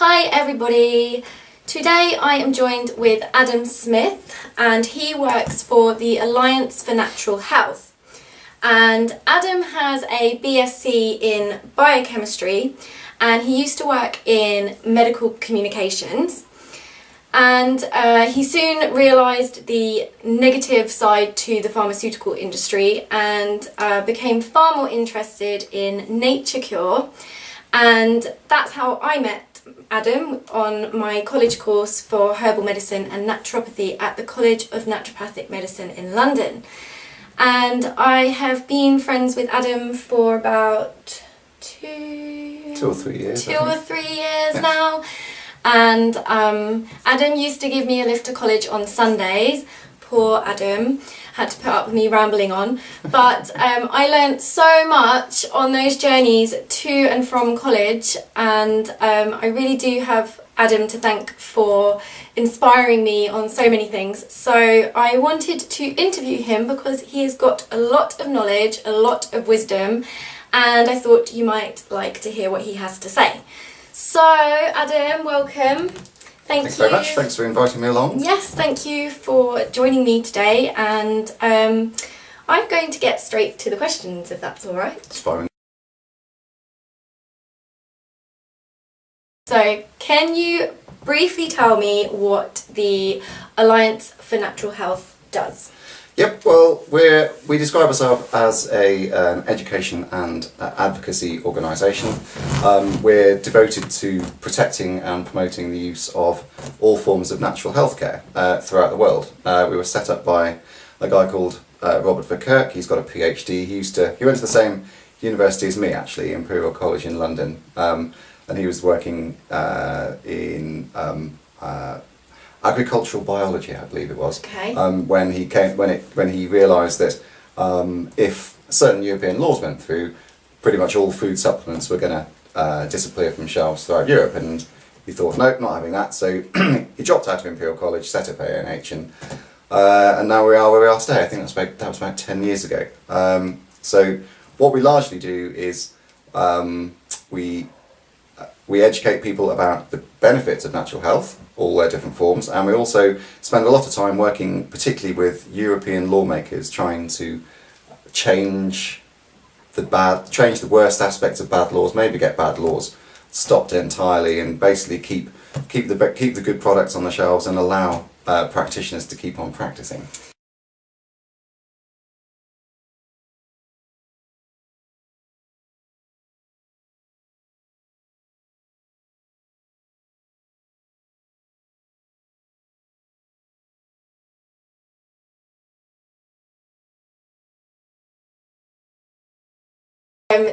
Hi everybody! Today I am joined with Adam Smith and he works for the Alliance for Natural Health. And Adam has a BSc in biochemistry and he used to work in medical communications. And he soon realised the negative side to the pharmaceutical industry and became far more interested in nature cure. And that's how I met Adam on my college course for herbal medicine and naturopathy at the College of Naturopathic Medicine in London. And I have been friends with Adam for about two or three years now. And Adam used to give me a lift to college on Sundays. Poor Adam had to put up with me rambling on, but I learnt so much on those journeys to and from college, and I really do have Adam to thank for inspiring me on so many things. So I wanted to interview him because he has got a lot of knowledge, a lot of wisdom, and I thought you might like to hear what he has to say. So Adam, welcome. Thanks very much. Thanks for inviting me along. Yes, thank you for joining me today, and I'm going to get straight to the questions, if that's all right. It's fine. So, can you briefly tell me what the Alliance for Natural Health does? Yep, well, we describe ourselves as an education and advocacy organisation. We're devoted to protecting and promoting the use of all forms of natural healthcare throughout the world. We were set up by a guy called Robert Verkerk. He's got a PhD. He went to the same university as me, actually, Imperial College in London, and he was working in agricultural biology, I believe it was. Okay. When he realised that if certain European laws went through, pretty much all food supplements were going to disappear from shelves throughout Europe, and he thought, no, not having that. So he dropped out of Imperial College, set up ANH, and now we are where we are today. I think that was about 10 years ago. So what we largely do is we educate people about the benefits of natural health, all their different forms, and we also spend a lot of time working particularly with European lawmakers trying to change the worst aspects of bad laws, maybe get bad laws stopped entirely, and basically keep the good products on the shelves and allow practitioners to keep on practicing.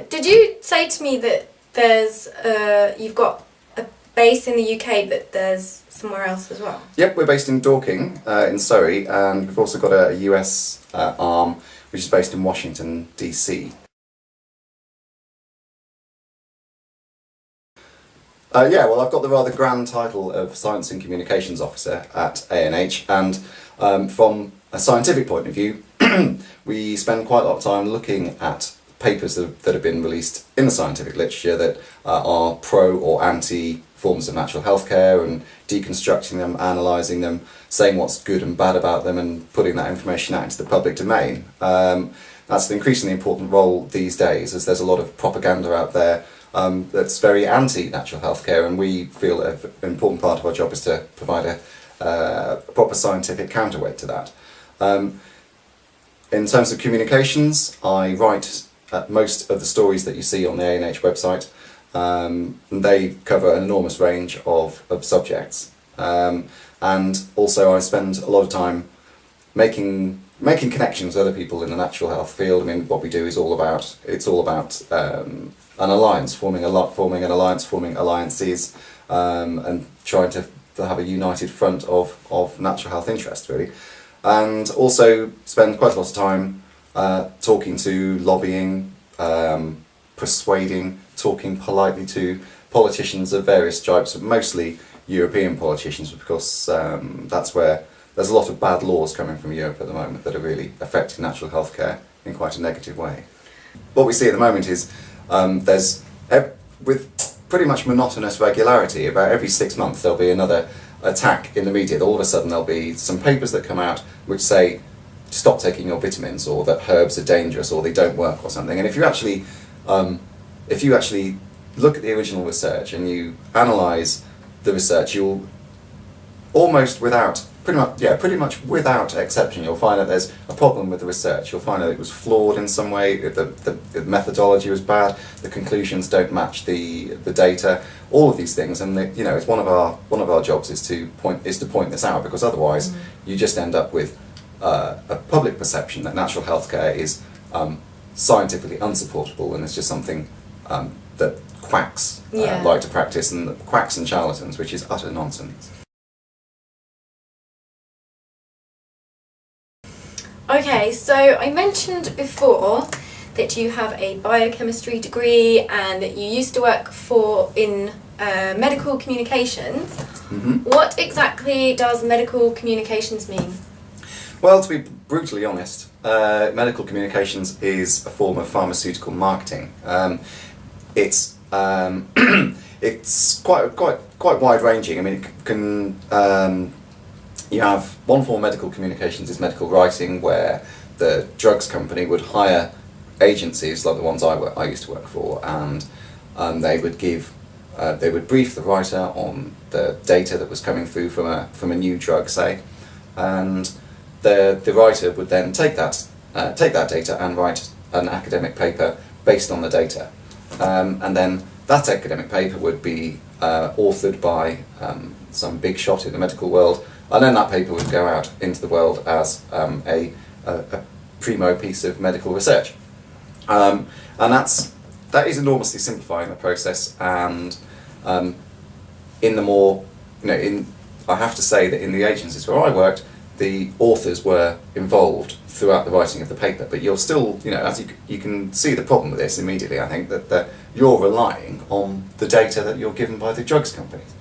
Did you say to me that there's you've got a base in the UK, but there's somewhere else as well? Yep, we're based in Dorking in Surrey, and we've also got a US arm which is based in Washington DC. Yeah, well, I've got the rather grand title of Science and Communications Officer at ANH, and from a scientific point of view, we spend quite a lot of time looking at papers that have been released in the scientific literature that are pro or anti forms of natural healthcare, and deconstructing them, analysing them, saying what's good and bad about them, and putting that information out into the public domain. That's an increasingly important role these days, as there's a lot of propaganda out there that's very anti-natural healthcare, and we feel an important part of our job is to provide a proper scientific counterweight to that. In terms of communications, I write most of the stories that you see on the ANH website. They cover an enormous range of subjects, and also I spend a lot of time making connections with other people in the natural health field. I mean, what we do is all about an alliance, forming alliances, and trying to have a united front of natural health interests, really. And also spend quite a lot of time talking to, lobbying, persuading, talking politely to politicians of various stripes, but mostly European politicians, because that's where there's a lot of bad laws coming from Europe at the moment that are really affecting natural health care in quite a negative way. What we see at the moment is with pretty much monotonous regularity. About every 6 months there'll be another attack in the media. All of a sudden there'll be some papers that come out which say stop taking your vitamins, or that herbs are dangerous, or they don't work, or something. And if you actually look at the original research and you analyse the research, you'll almost pretty much without exception, you'll find that there's a problem with the research. You'll find that it was flawed in some way, the methodology was bad, the conclusions don't match the data, all of these things. And it's one of our jobs is to point this out, because otherwise you just end up with a public perception that natural healthcare is scientifically unsupportable, and it's just something that quacks like to practice, and quacks and charlatans, which is utter nonsense. Okay, so I mentioned before that you have a biochemistry degree and that you used to work in medical communications. Mm-hmm. What exactly does medical communications mean? Well, to be brutally honest, medical communications is a form of pharmaceutical marketing. It's it's quite wide-ranging. I mean, it can you have one form of medical communications is medical writing, where the drugs company would hire agencies like the ones I used to work for, and they would brief the writer on the data that was coming through from a new drug, say, and the writer would then take that data and write an academic paper based on the data, and then that academic paper would be authored by some big shot in the medical world. And then that paper would go out into the world as a primo piece of medical research, and that is enormously simplifying the process. And in the more, I have to say that in the agencies where I worked, the authors were involved throughout the writing of the paper. But you're still, as you can see the problem with this immediately. I think that you're relying on the data that you're given by the drugs companies.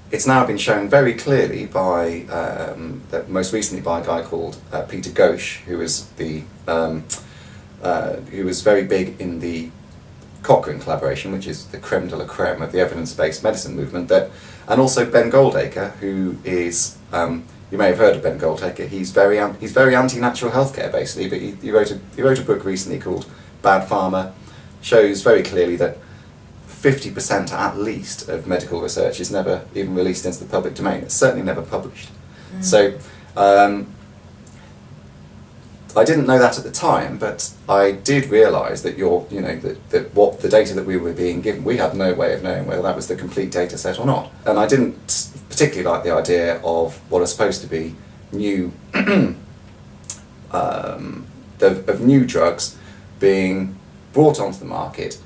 It's now been shown very clearly by, most recently by a guy called Peter Ghosh, who was very big in the Cochrane collaboration, which is the creme de la creme of the evidence-based medicine movement, and also Ben Goldacre, who is, you may have heard of Ben Goldacre. He's very anti-natural healthcare, basically, but he wrote a book recently called Bad Pharma. Shows very clearly that 50% at least of medical research is never even released into the public domain. It's certainly never published. So I didn't know that at the time, but I did realise that that what the data that we were being given, we had no way of knowing whether that was the complete data set or not. And I didn't particularly like the idea of what are supposed to be new of new drugs being brought onto the market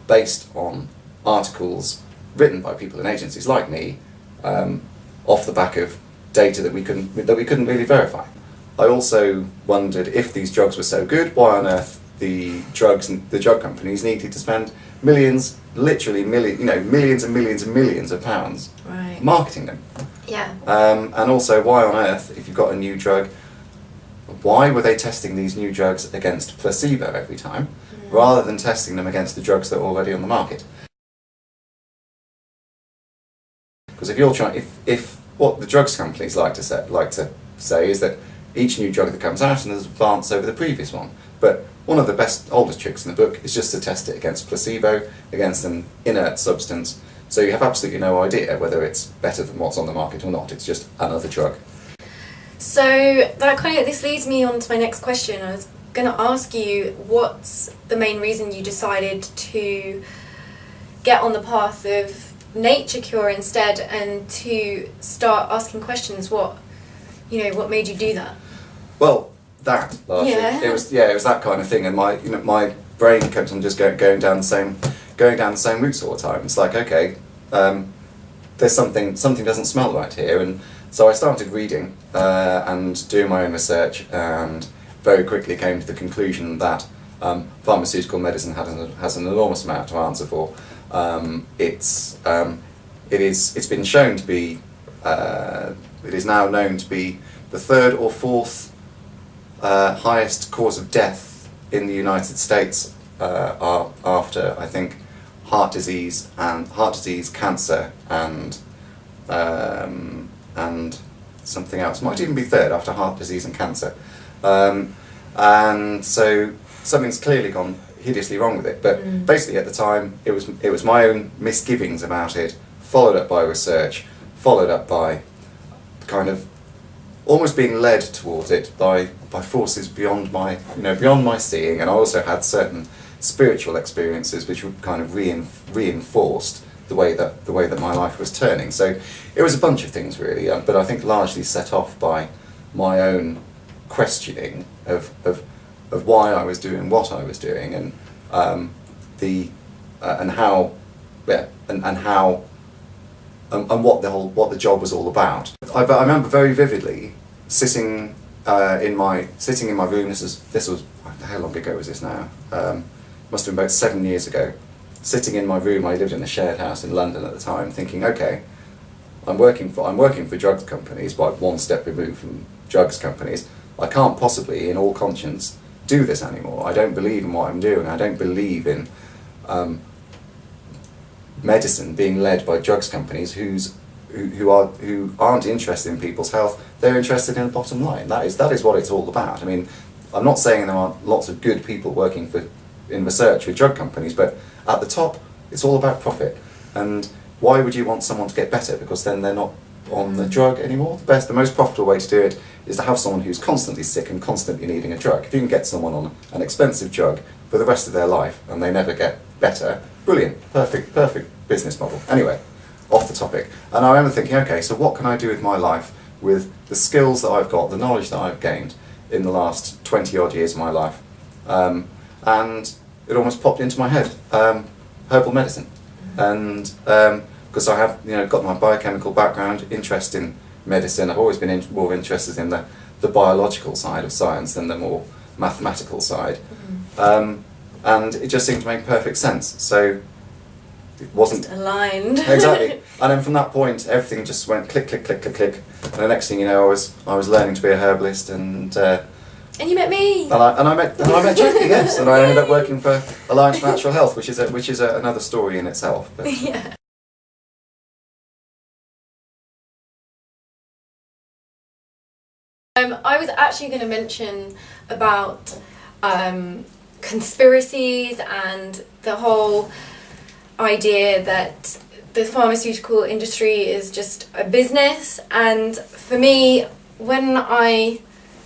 based on articles written by people in agencies like me, off the back of data that we couldn't really verify. I also wondered, if these drugs were so good, why on earth the drug companies needed to spend millions, literally millions and millions and millions of pounds marketing them. Yeah. And also, why on earth, if you've got a new drug, why were they testing these new drugs against placebo every time, rather than testing them against the drugs that are already on the market? Because if you're if what the drugs companies like to say is that each new drug that comes out and is advanced over the previous one, but one of the oldest tricks in the book is just to test it against placebo, against an inert substance, so you have absolutely no idea whether it's better than what's on the market or not. It's just another drug. So this leads me on to my next question. I was going to ask you, what's the main reason you decided to get on the path of nature cure instead, and to start asking questions? What made you do that? Well, that largely. It was that kind of thing, and my brain kept on just going down the same routes all the time. It's like, okay, there's something doesn't smell right here, and so I started reading and doing my own research, and very quickly came to the conclusion that pharmaceutical medicine has an enormous amount to answer for. It's been shown to be, it is now known to be the third or fourth highest cause of death in the United States, after, I think, heart disease, cancer, and something else. Might even be third after heart disease and cancer. And so something's clearly gone hideously wrong with it. But basically, at the time, it was my own misgivings about it, followed up by research, followed up by kind of almost being led towards it by forces beyond my seeing. And I also had certain spiritual experiences which were kind of reinforced the way that my life was turning. So it was a bunch of things really, but I think largely set off by my own questioning of why I was doing what I was doing, and how what the job was all about. I remember very vividly sitting in my room. This was how long ago was this now? Must have been about 7 years ago. Sitting in my room, I lived in a shared house in London at the time, thinking, okay, I'm working for drugs companies, but one step removed from drugs companies. I can't possibly, in all conscience, do this anymore. I don't believe in what I'm doing. I don't believe in medicine being led by drugs companies who aren't interested in people's health. They're interested in the bottom line. That is what it's all about. I mean, I'm not saying there aren't lots of good people working in research with drug companies, but at the top, it's all about profit. And why would you want someone to get better? Because then they're not on the drug anymore. The most profitable way to do it is to have someone who's constantly sick and constantly needing a drug. If you can get someone on an expensive drug for the rest of their life and they never get better, brilliant, perfect business model. Anyway, off the topic. And I remember thinking, okay, so what can I do with my life with the skills that I've got, the knowledge that I've gained in the last 20 odd years of my life? And it almost popped into my head, herbal medicine. And because I have got my biochemical background, interest in medicine, I've always been more interested in the biological side of science than the more mathematical side. And it just seemed to make perfect sense. So it wasn't just aligned. Exactly. And then from that point, everything just went click, click, click, click, click. And the next thing you know, I was learning to be a herbalist, and you met me. And I met Jackie, yes. And I ended up working for ANH Health, which is another story in itself. But. Yeah. I was actually going to mention about conspiracies and the whole idea that the pharmaceutical industry is just a business. And for me, when I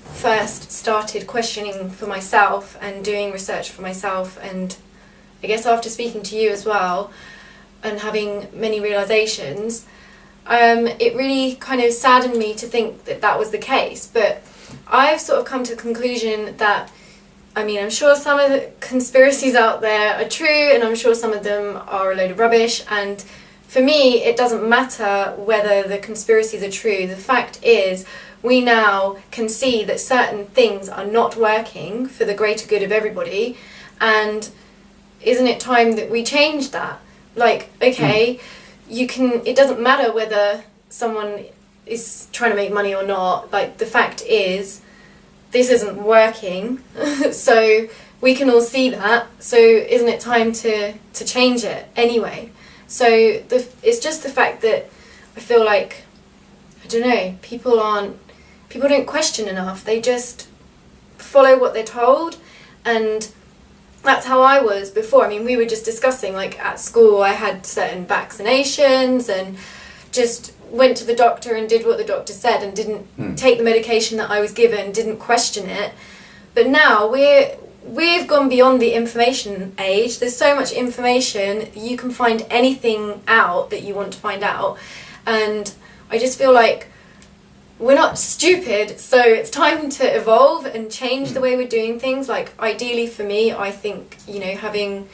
first started questioning for myself and doing research for myself, and I guess after speaking to you as well and having many realizations, it really kind of saddened me to think that that was the case. But I've sort of come to the conclusion that, I mean, I'm sure some of the conspiracies out there are true, and I'm sure some of them are a load of rubbish, and for me it doesn't matter whether the conspiracies are true. The fact is, we now can see that certain things are not working for the greater good of everybody, and isn't it time that we change that? Like, okay, it doesn't matter whether someone is trying to make money or not. Like, the fact is, this isn't working, so we can all see that, so isn't it time to change it anyway? So it's just the fact that I feel like, I don't know, people don't question enough. They just follow what they're told, and that's how I was before. I mean, we were just discussing, like, at school I had certain vaccinations and just went to the doctor and did what the doctor said and didn't take the medication that I was given, didn't question it. But now we've gone beyond the information age. There's so much information, you can find anything out that you want to find out, and I just feel like we're not stupid, so it's time to evolve and change the way we're doing things. Like, ideally for me, I think, having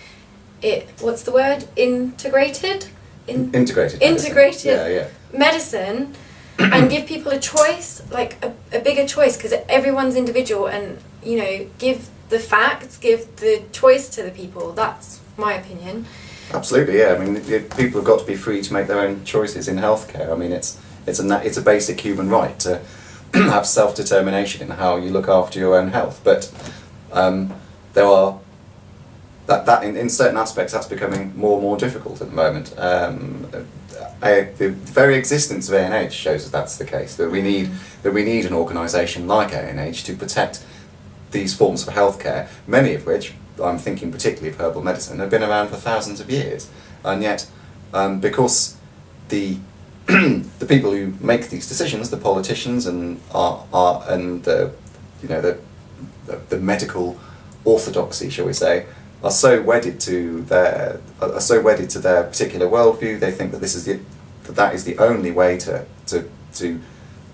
it, what's the word, integrated Integrated medicine and give people a choice, like a bigger choice, because everyone's individual, and give the facts, give the choice to the people. That's my opinion. Absolutely, yeah. I mean, people have got to be free to make their own choices in healthcare. I mean, it's a basic human right to have self-determination in how you look after your own health. But there are that in certain aspects that's becoming more and more difficult at the moment. The very existence of ANH shows that that's the case. That we need an organisation like ANH to protect these forms of healthcare, many of which, I'm thinking particularly of herbal medicine, have been around for thousands of years, and yet because the the people who make these decisions, the politicians and the medical orthodoxy, shall we say, are so wedded to their particular worldview. They think that that is the only way to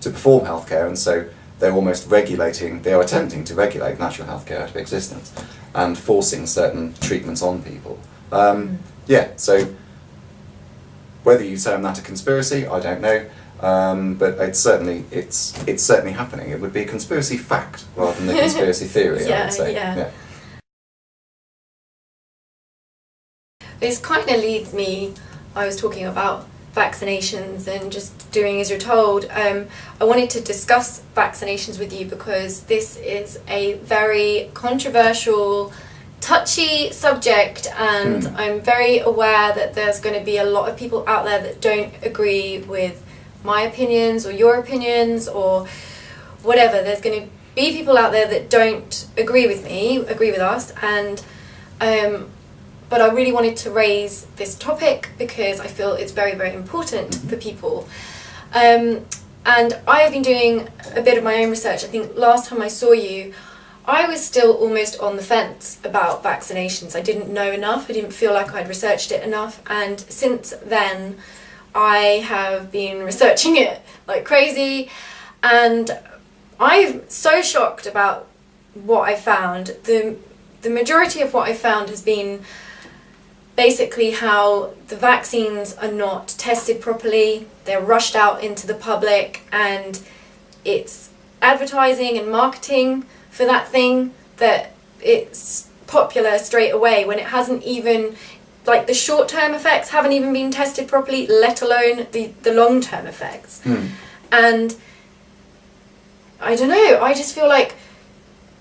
perform healthcare, and so they're attempting to regulate natural healthcare out of existence and forcing certain treatments on people. So whether you term that a conspiracy, I don't know, but it's certainly happening. It would be a conspiracy fact rather than a conspiracy theory. I would say. Yeah. This kind of leads me. I was talking about vaccinations and just doing as you're told. I wanted to discuss vaccinations with you because this is a very controversial, touchy subject, and I'm very aware that there's going to be a lot of people out there that don't agree with my opinions or your opinions or whatever. There's going to be people out there that don't agree with us, and but I really wanted to raise this topic because I feel it's very, very important for people. And I have been doing a bit of my own research. I think last time I saw you, I was still almost on the fence about vaccinations. I didn't know enough. I didn't feel like I'd researched it enough. And since then, I have been researching it like crazy. And I'm so shocked about what I found. The majority of what I found has been basically how the vaccines are not tested properly, they're rushed out into the public, and it's advertising and marketing for that thing that it's popular straight away when it hasn't even, like, the short-term effects haven't even been tested properly, let alone the long-term effects. And I don't know, I just feel like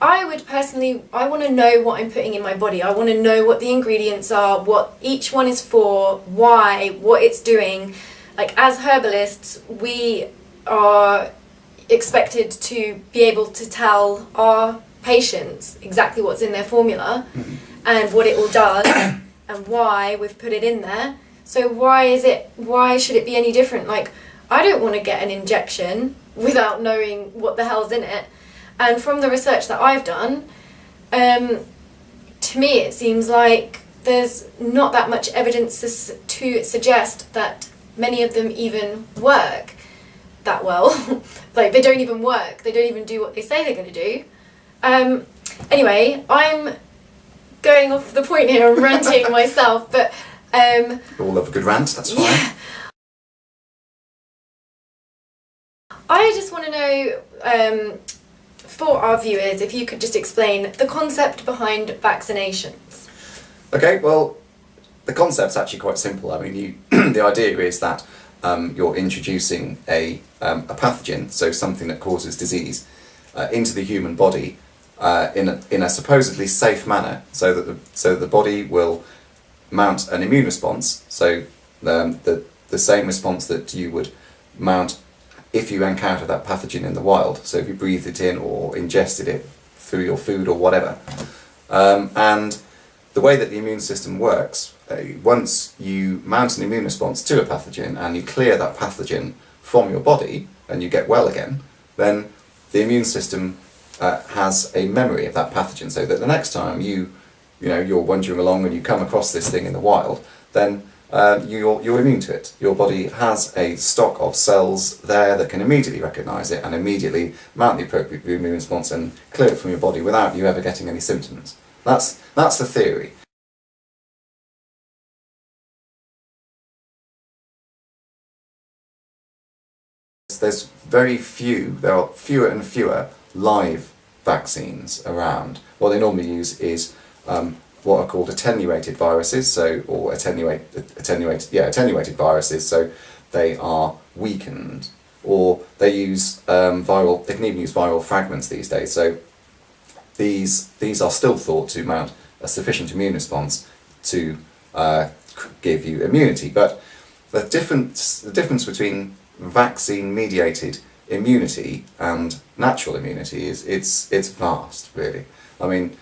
I want to know what I'm putting in my body. I want to know what the ingredients are, what each one is for, why, what it's doing. Like, as herbalists, we are expected to be able to tell our patients exactly what's in their formula and what it all does and why we've put it in there. So why should it be any different? Like, I don't want to get an injection without knowing what the hell's in it. And from the research that I've done, to me it seems like there's not that much evidence to suggest that many of them even work that well. Like, they don't even work. They don't even do what they say they're going to do. Anyway, I'm going off the point here. I'm ranting myself, but... we all love a good rant, that's fine. Yeah. I just want to know... for our viewers, if you could just explain the concept behind vaccinations. Okay, well, the concept's actually quite simple. I mean, the idea is that you're introducing a pathogen, so something that causes disease, into the human body in a supposedly safe manner, so that the body will mount an immune response. So the same response that you would mount if you encounter that pathogen in the wild, so if you breathed it in or ingested it through your food or whatever. And the way that the immune system works, once you mount an immune response to a pathogen and you clear that pathogen from your body and you get well again, then the immune system has a memory of that pathogen, so that the next time you're wandering along and you come across this thing in the wild, then you're immune to it. Your body has a stock of cells there that can immediately recognise it and immediately mount the appropriate immune response and clear it from your body without you ever getting any symptoms. That's the theory. there's very few. There are fewer and fewer live vaccines around. What they normally use is what are called attenuated viruses, or attenuated viruses. So they are weakened, or they use viral. They can even use viral fragments these days. So these are still thought to mount a sufficient immune response to give you immunity. But the difference between vaccine-mediated immunity and natural immunity is it's vast, really. I mean,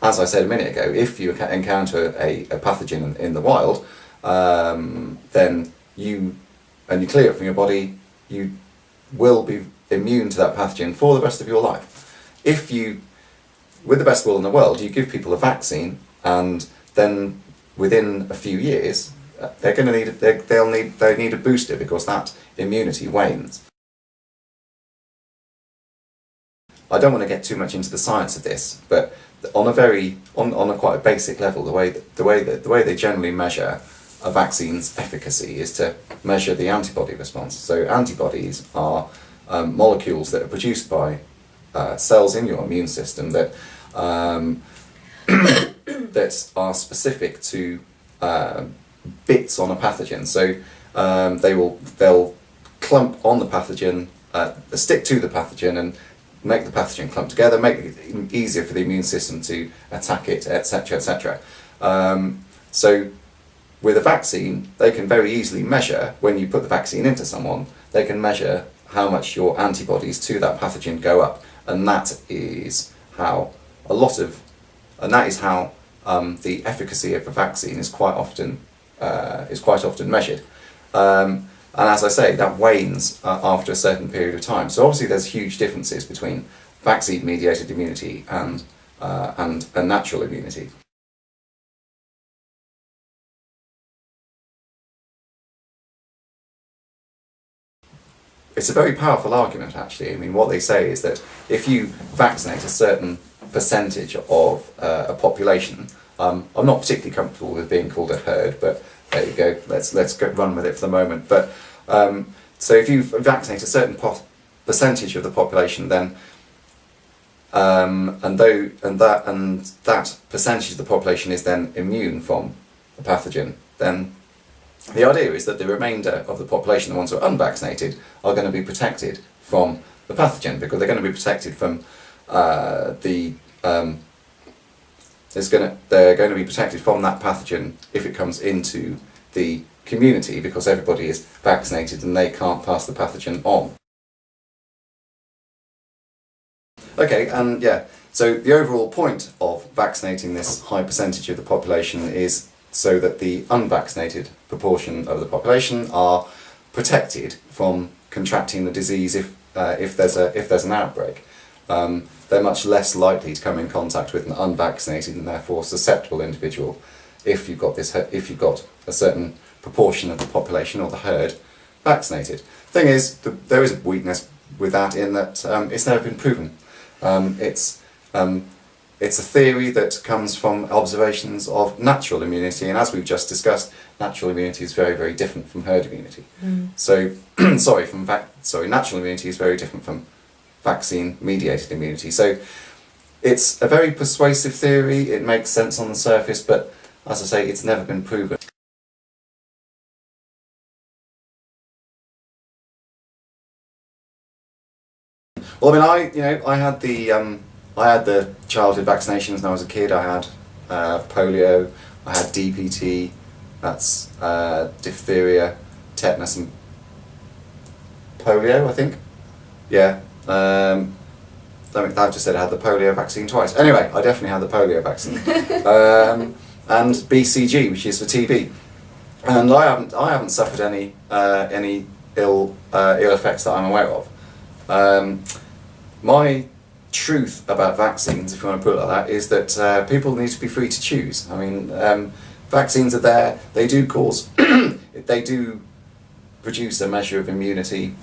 as I said a minute ago, if you encounter a pathogen in the wild, then you clear it from your body, you will be immune to that pathogen for the rest of your life. If you, with the best will in the world, you give people a vaccine, and then within a few years, they're going to need a booster because that immunity wanes. I don't want to get too much into the science of this, but on a quite a basic level, the way they generally measure a vaccine's efficacy is to measure the antibody response. So antibodies are molecules that are produced by cells in your immune system that that are specific to bits on a pathogen. So they'll clump on the pathogen, stick to the pathogen, and make the pathogen clump together, make it easier for the immune system to attack it, etc., etc. So with a vaccine, they can very easily measure, when you put the vaccine into someone, they can measure how much your antibodies to that pathogen go up, and that is how the efficacy of a vaccine is quite often measured. And as I say, that wanes after a certain period of time. So obviously there's huge differences between vaccine-mediated immunity and natural immunity. It's a very powerful argument, actually. I mean, what they say is that if you vaccinate a certain percentage of a population, I'm not particularly comfortable with being called a herd, but there you go. Let's run with it for the moment. But so if you vaccinate a certain percentage of the population, then that percentage of the population is then immune from the pathogen, then the idea is that the remainder of the population, the ones who are unvaccinated, are going to be protected from the pathogen, because they're going to be protected from they're going to be protected from that pathogen if it comes into the community, because everybody is vaccinated and they can't pass the pathogen on. Okay, and yeah, so the overall point of vaccinating this high percentage of the population is so that the unvaccinated proportion of the population are protected from contracting the disease if there's an outbreak. They're much less likely to come in contact with an unvaccinated and therefore susceptible individual if you've got a certain proportion of the population or the herd vaccinated. Thing is, there is a weakness with that in that it's never been proven. It's a theory that comes from observations of natural immunity, and as we've just discussed, natural immunity is very, very different from herd immunity. So, natural immunity is very different from vaccine-mediated immunity. So, it's a very persuasive theory. It makes sense on the surface, but as I say, it's never been proven. Well, I mean, I had the childhood vaccinations when I was a kid. I had polio, I had DPT, that's diphtheria, tetanus and polio, I think. Yeah. I've just said I had the polio vaccine twice. Anyway, I definitely had the polio vaccine. And BCG, which is for TB. And I haven't suffered any ill effects that I'm aware of. My truth about vaccines, if you want to put it like that, is that people need to be free to choose. I mean, vaccines are there. They do they do produce a measure of immunity,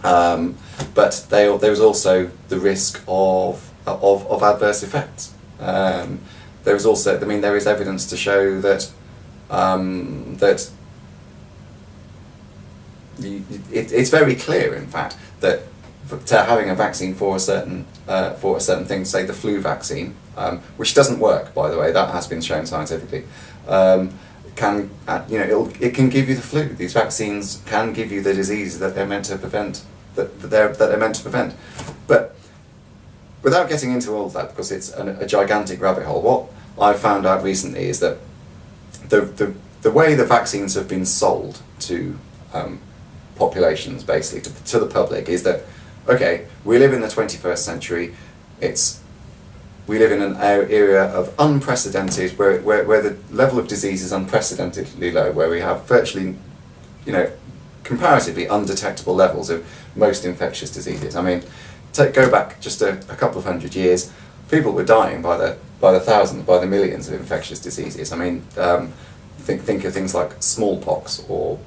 but there is also the risk of adverse effects. There is also, I mean, there is evidence to show that it's very clear, in fact, that to having a vaccine for a certain thing, say the flu vaccine, which doesn't work, by the way, that has been shown scientifically, it can give you the flu. These vaccines can give you the disease that they're meant to prevent. That they're meant to prevent. But without getting into all of that, because it's a gigantic rabbit hole, what I've found out recently is that the way the vaccines have been sold to populations, basically to the public, is that, okay, we live in the 21st century, we live in an area of unprecedented, where the level of disease is unprecedentedly low, where we have virtually, comparatively undetectable levels of most infectious diseases. I mean, go back just a couple of hundred years, people were dying by the thousands, by the millions of infectious diseases. I mean, think of things like smallpox, or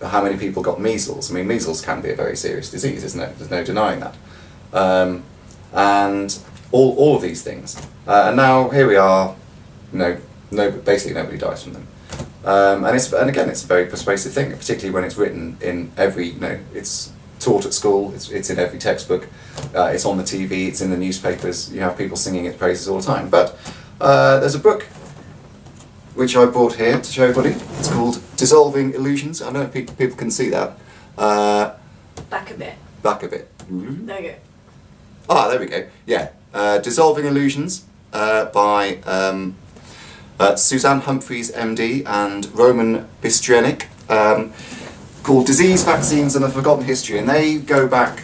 how many people got measles. I mean, measles can be a very serious disease, isn't it? There's no denying that. And all of these things. And now here we are, basically nobody dies from them. And again, it's a very persuasive thing, particularly when it's written in every, it's taught at school, it's in every textbook, it's on the TV, it's in the newspapers, you have people singing its praises all the time. But there's a book which I brought here to show everybody. It's called Dissolving Illusions. I don't know if people can see that. Back a bit. Back a bit. There you go. Ah, there we go. Yeah. Dissolving Illusions by Suzanne Humphreys, MD, and Roman Bistrenik, called Disease, Vaccines and the Forgotten History. And they go back,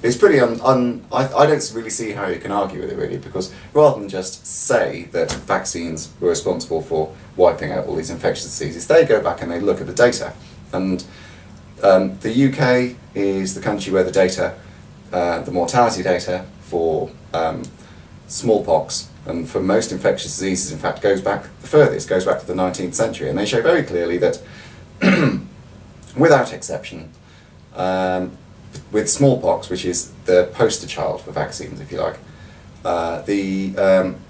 it's pretty I don't really see how you can argue with it, really, because rather than just say that vaccines were responsible for wiping out all these infectious diseases, they go back and they look at the data. And the UK is the country where the data, the mortality data for smallpox and for most infectious diseases, in fact, goes back the furthest, goes back to the 19th century. And they show very clearly that, without exception, with smallpox, which is the poster child for vaccines, if you like,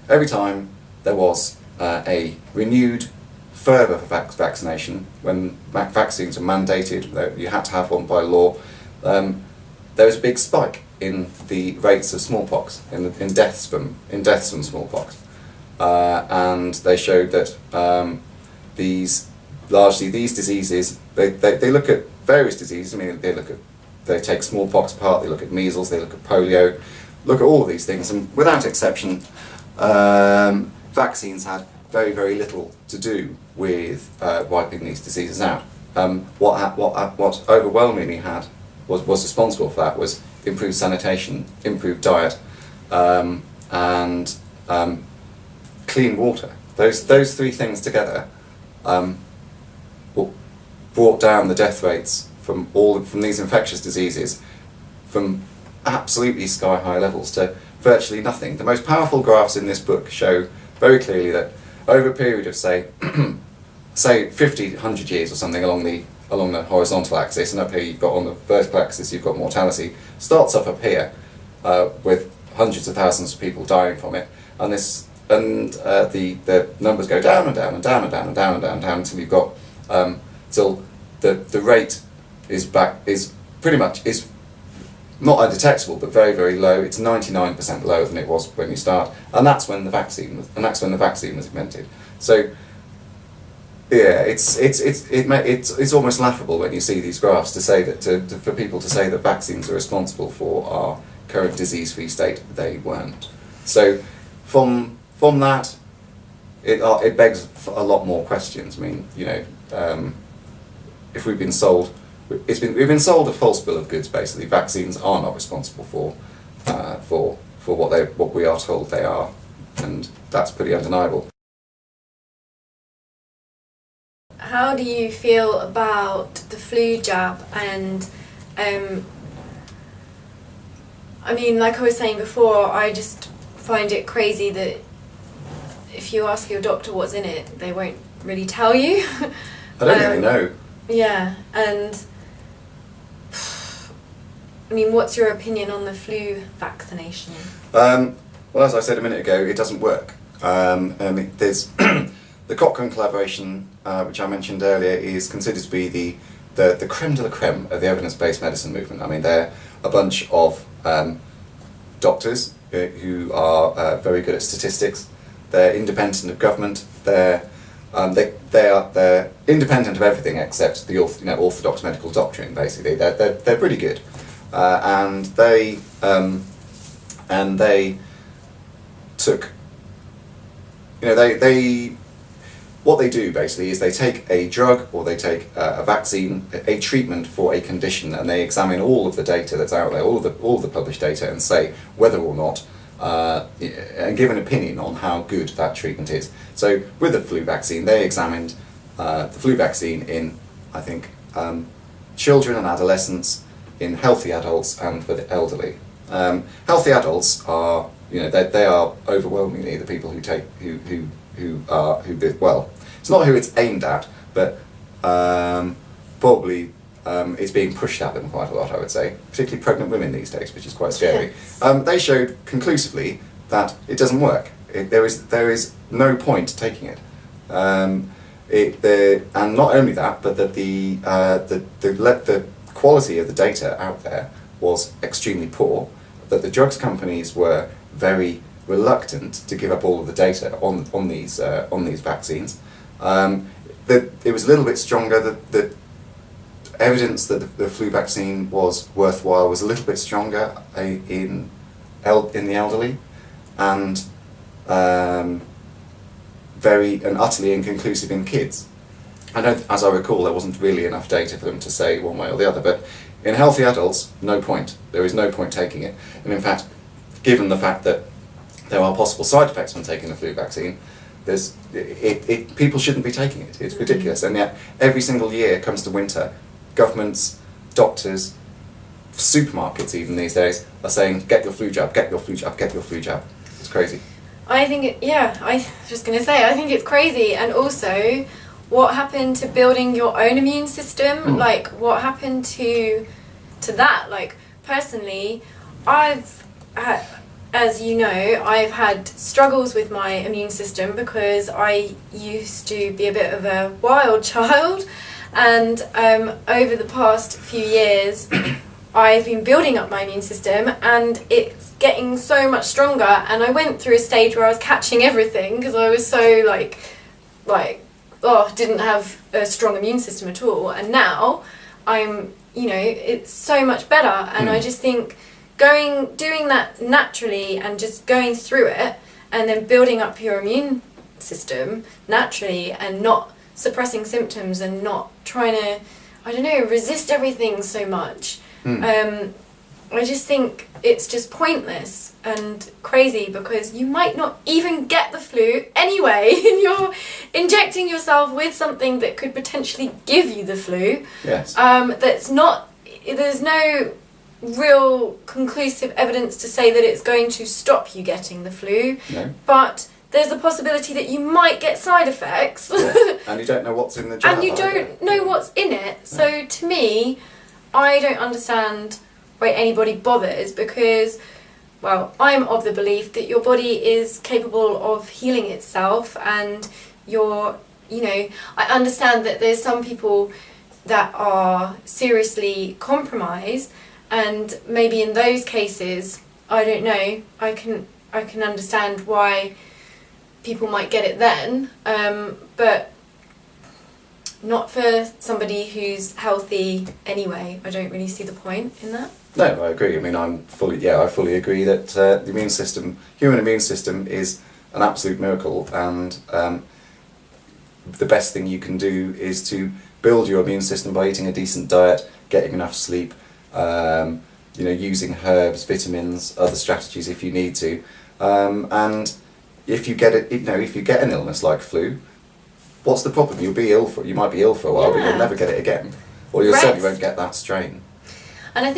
every time there was a renewed fervour for vaccination, when vaccines were mandated, you had to have one by law, there was a big spike in the rates of smallpox, in deaths from smallpox, and they showed that these diseases, they look at various diseases. I mean, they take smallpox apart, they look at measles, they look at polio, look at all of these things, and without exception, vaccines had very, very little to do with wiping these diseases out. What overwhelmingly was responsible for that was improved sanitation, improved diet, and clean water. Those three things together brought down the death rates from these infectious diseases from absolutely sky-high levels to virtually nothing. The most powerful graphs in this book show very clearly that over a period of say 50, 100 years or something along the horizontal axis, and up here you've got, on the vertical axis, you've got mortality. Starts up here with hundreds of thousands of people dying from it, and the numbers go down and down and down and down and down and down and down until you've got till the rate is pretty much not undetectable, but very, very low. It's 99% lower than it was when you start, and that's when the vaccine was invented. So yeah, it's almost laughable when you see these graphs to say that for people to say that vaccines are responsible for our current disease-free state. They weren't. So from that, it begs a lot more questions. I mean, if we've been sold a false bill of goods. Basically, vaccines are not responsible for what we are told they are, and that's pretty undeniable. How do you feel about the flu jab? And I mean, like I was saying before, I just find it crazy that if you ask your doctor what's in it, they won't really tell you. I don't really know. Yeah, and I mean, what's your opinion on the flu vaccination? Well, as I said a minute ago, it doesn't work. There's the Cochrane collaboration, which I mentioned earlier, is considered to be the creme de la creme of the evidence-based medicine movement. I mean, they're a bunch of doctors who are very good at statistics. They're independent of government. They're independent of everything except the orthodox medical doctrine. Basically, they're pretty good, and they took, what they do basically is they take a drug or they take a vaccine, a treatment for a condition, and they examine all of the data that's out there, all of the published data, and say whether or not, and give an opinion on how good that treatment is. So with the flu vaccine, they examined the flu vaccine in, I think, children and adolescents, in healthy adults, and for the elderly. Healthy adults are, they are overwhelmingly the people who take well, it's not who it's aimed at, but probably it's being pushed at them quite a lot, I would say, particularly pregnant women these days, which is quite scary. Yes. They showed conclusively that it doesn't work. There is no point taking it. And not only that, but that the quality of the data out there was extremely poor. That the drugs companies were very reluctant to give up all of the data on these vaccines. That it was a little bit stronger. The evidence that the flu vaccine was worthwhile was a little bit stronger in the elderly, and very and utterly inconclusive in kids. As I recall, there wasn't really enough data for them to say one way or the other. But in healthy adults, no point. There is no point taking it. And in fact, given the fact that there are possible side effects from taking the flu vaccine, people shouldn't be taking it. It's ridiculous. And yet, every single year comes to winter, governments, doctors, supermarkets even these days are saying, get your flu jab, get your flu jab, get your flu jab. It's crazy. I think, I was just going to say, I think it's crazy. And also, what happened to building your own immune system? Like, what happened to that? Like, personally, as you know, I've had struggles with my immune system because I used to be a bit of a wild child, and over the past few years I've been building up my immune system, and it's getting so much stronger. And I went through a stage where I was catching everything because I was so didn't have a strong immune system at all, and now I'm, it's so much better. And I just think doing that naturally and just going through it and then building up your immune system naturally and not suppressing symptoms and not trying to, resist everything so much. I just think it's just pointless and crazy because you might not even get the flu anyway, and you're injecting yourself with something that could potentially give you the flu. Yes. There's no real conclusive evidence to say that it's going to stop you getting the flu. No. But there's a possibility that you might get side effects. Yes. And you don't know what's in the jab. And you don't know what's in it. So to me, I don't understand why anybody bothers, because, well, I'm of the belief that your body is capable of healing itself, and I understand that there's some people that are seriously compromised, and maybe in those cases, I don't know, I can understand why people might get it then, but not for somebody who's healthy anyway. I don't really see the point in that. No, I agree. I mean, I fully agree that the human immune system is an absolute miracle, and the best thing you can do is to build your immune system by eating a decent diet, getting enough sleep, using herbs, vitamins, other strategies if you need to, and if you get if you get an illness like flu, what's the problem? You might be ill for a while, but you'll never get it again, or you certainly won't get that strain. And I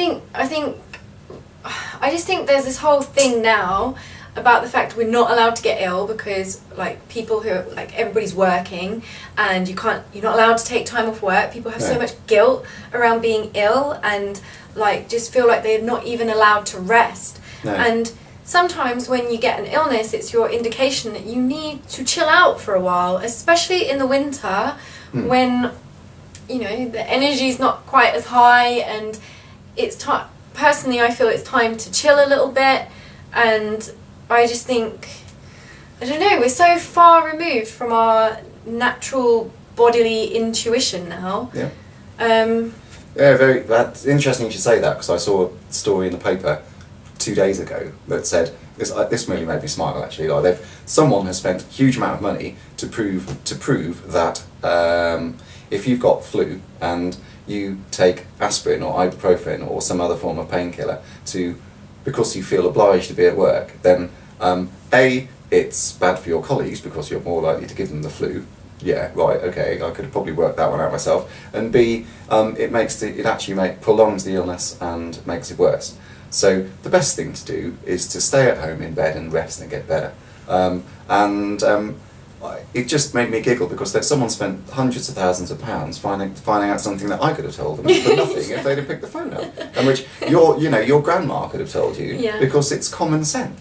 just think there's this whole thing now about the fact we're not allowed to get ill because, people who everybody's working, and you're not allowed to take time off work. People have so much guilt around being ill, and just feel like they're not even allowed to rest. No. And sometimes when you get an illness, it's your indication that you need to chill out for a while, especially in the winter when, you know, the energy's not quite as high, and it's time. Personally, I feel it's time to chill a little bit, and I just think, I don't know, we're so far removed from our natural bodily intuition now. Yeah. Yeah, that's interesting you should say that, because I saw a story in the paper 2 days ago that said this really made me smile actually. Like someone has spent a huge amount of money to prove that if you've got flu and you take aspirin or ibuprofen or some other form of painkiller because you feel obliged to be at work, then A, it's bad for your colleagues because you're more likely to give them the flu. Yeah, right, okay, I could have probably worked that one out myself. And B, it actually prolongs the illness and makes it worse. So the best thing to do is to stay at home in bed and rest and get better. It just made me giggle because someone spent hundreds of thousands of pounds finding out something that I could have told them for nothing if they'd have picked the phone up, and which your grandma could have told you because it's common sense.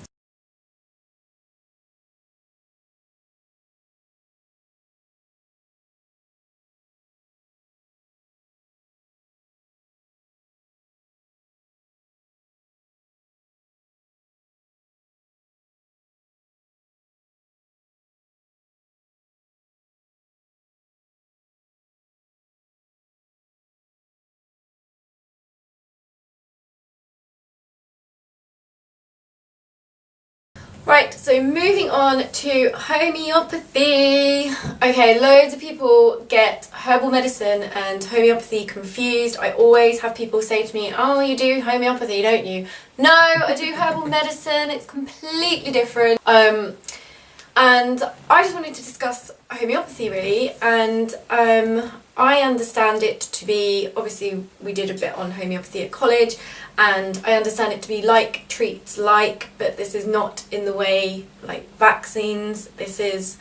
Right, so moving on to homeopathy. Okay, loads of people get herbal medicine and homeopathy confused. I always have people say to me, oh, you do homeopathy, don't you? No, I do herbal medicine, it's completely different. And I just wanted to discuss homeopathy really, and I understand it to be, obviously we did a bit on homeopathy at college, and I understand it to be like treats but this is not in the way like vaccines. This is,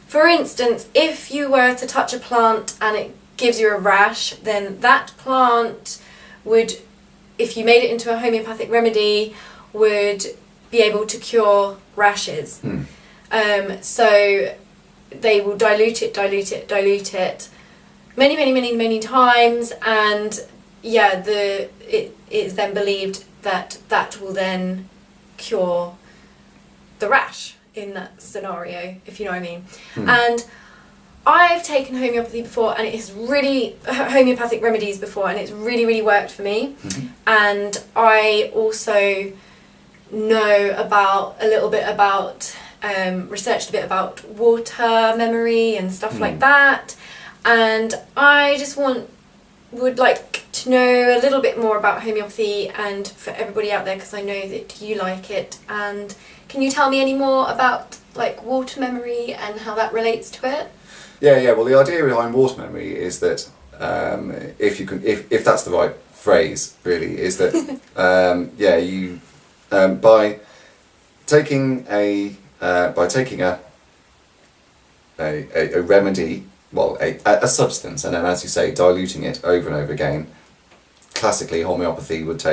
for instance, if you were to touch a plant and it gives you a rash, then that plant would, if you made it into a homeopathic remedy, would be able to cure rashes. So they will dilute it many times, and yeah, it is then believed that will then cure the rash in that scenario, if you know what I mean. And I've taken homeopathy before, and it is really, homeopathic remedies before, and it's really worked for me. And I also know researched a bit about water memory and stuff like that, and I just would like to know a little bit more about homeopathy, and for everybody out there, because I know that you like it. And can you tell me any more about like water memory and how that relates to it? Yeah. Well, the idea behind water memory is that if that's the right phrase, really, is that you by taking a remedy, well, a substance, and then, as you say, diluting it over and over again. Classically, homeopathy would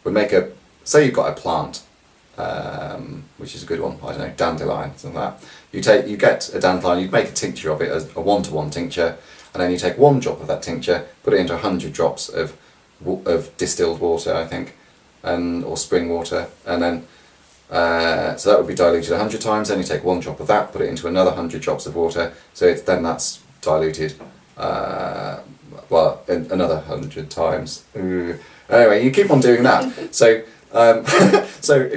make say you've got a plant, which is a good one, I don't know, dandelion, something like that. You get a dandelion, you'd make a tincture of it, as a 1-to-1 tincture, and then you take 1 drop of that tincture, put it into 100 drops of distilled water, I think, or spring water, and then so that would be diluted 100 times. Then you take 1 drop of that, put it into another 100 drops of water, so then that's diluted another 100 times. Anyway, you keep on doing that. So so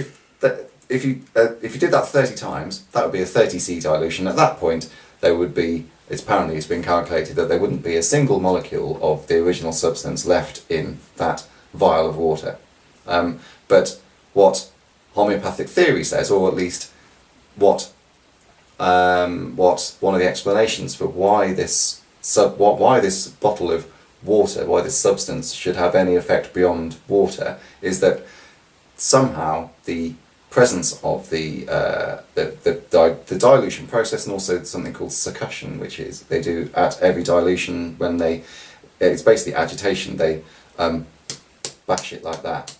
if you did that 30 times, that would be a 30C dilution. At that point, it's been calculated that there wouldn't be a single molecule of the original substance left in that vial of water. But what homeopathic theory says, or at least what one of the explanations for why this bottle of water, why this substance should have any effect beyond water, is that somehow the presence of the dilution process, and also something called succussion, which is they do at every dilution it's basically agitation. They bash it like that.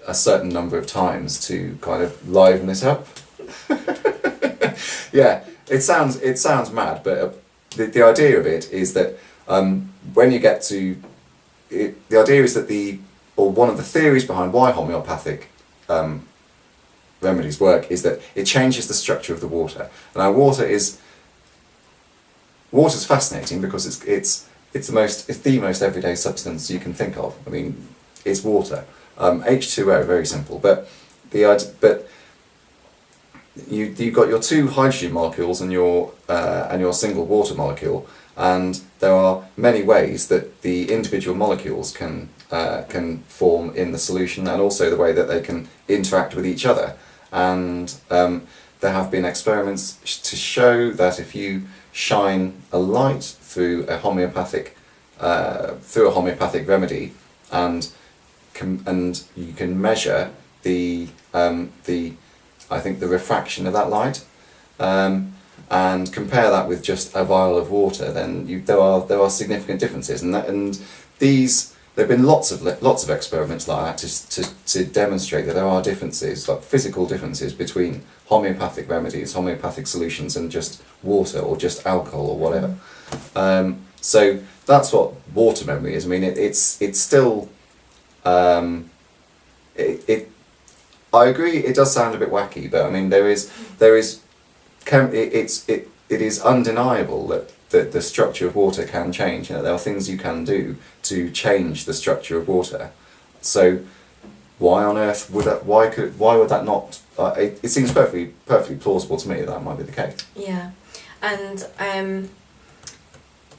a certain number of times to kind of liven it up. Yeah, it sounds mad, but the idea of it is that when you get to it, the idea is that one of the theories behind why homeopathic remedies work is that it changes the structure of the water. Now, water's fascinating because it's the most everyday substance you can think of. I mean, it's water. H2O, very simple, but you've got your two hydrogen molecules and your single water molecule, and there are many ways that the individual molecules can form in the solution, and also the way that they can interact with each other. And there have been experiments to show that if you shine a light through a homeopathic remedy, and you can measure the refraction of that light, and compare that with just a vial of water, then there are significant differences, and there have been lots of experiments like that to demonstrate that there are differences, like physical differences between homeopathic remedies, homeopathic solutions, and just water or just alcohol or whatever. So that's what water memory is. I mean, it's still. I agree. It does sound a bit wacky, but I mean, it is undeniable that the structure of water can change. You know, there are things you can do to change the structure of water. So, why on earth would that? Why would that not? It seems perfectly plausible to me that might be the case. Yeah, and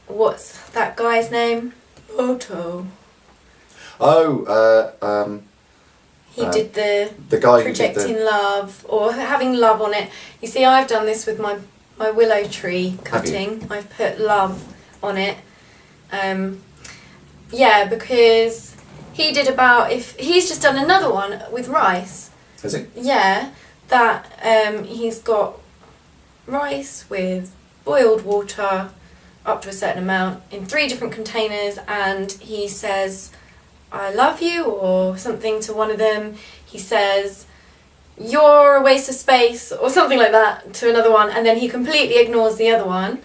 what's that guy's name? Otto. Oh, he did the guy projecting who did love, or having love on it. You see, I've done this with my willow tree cutting. I've put love on it. Yeah, because he did he's just done another one with rice. Has he? Yeah, that he's got rice with boiled water up to a certain amount in 3 different containers, and he says, "I love you," or something to one of them. He says, "You're a waste of space," or something like that to another one, and then he completely ignores the other one.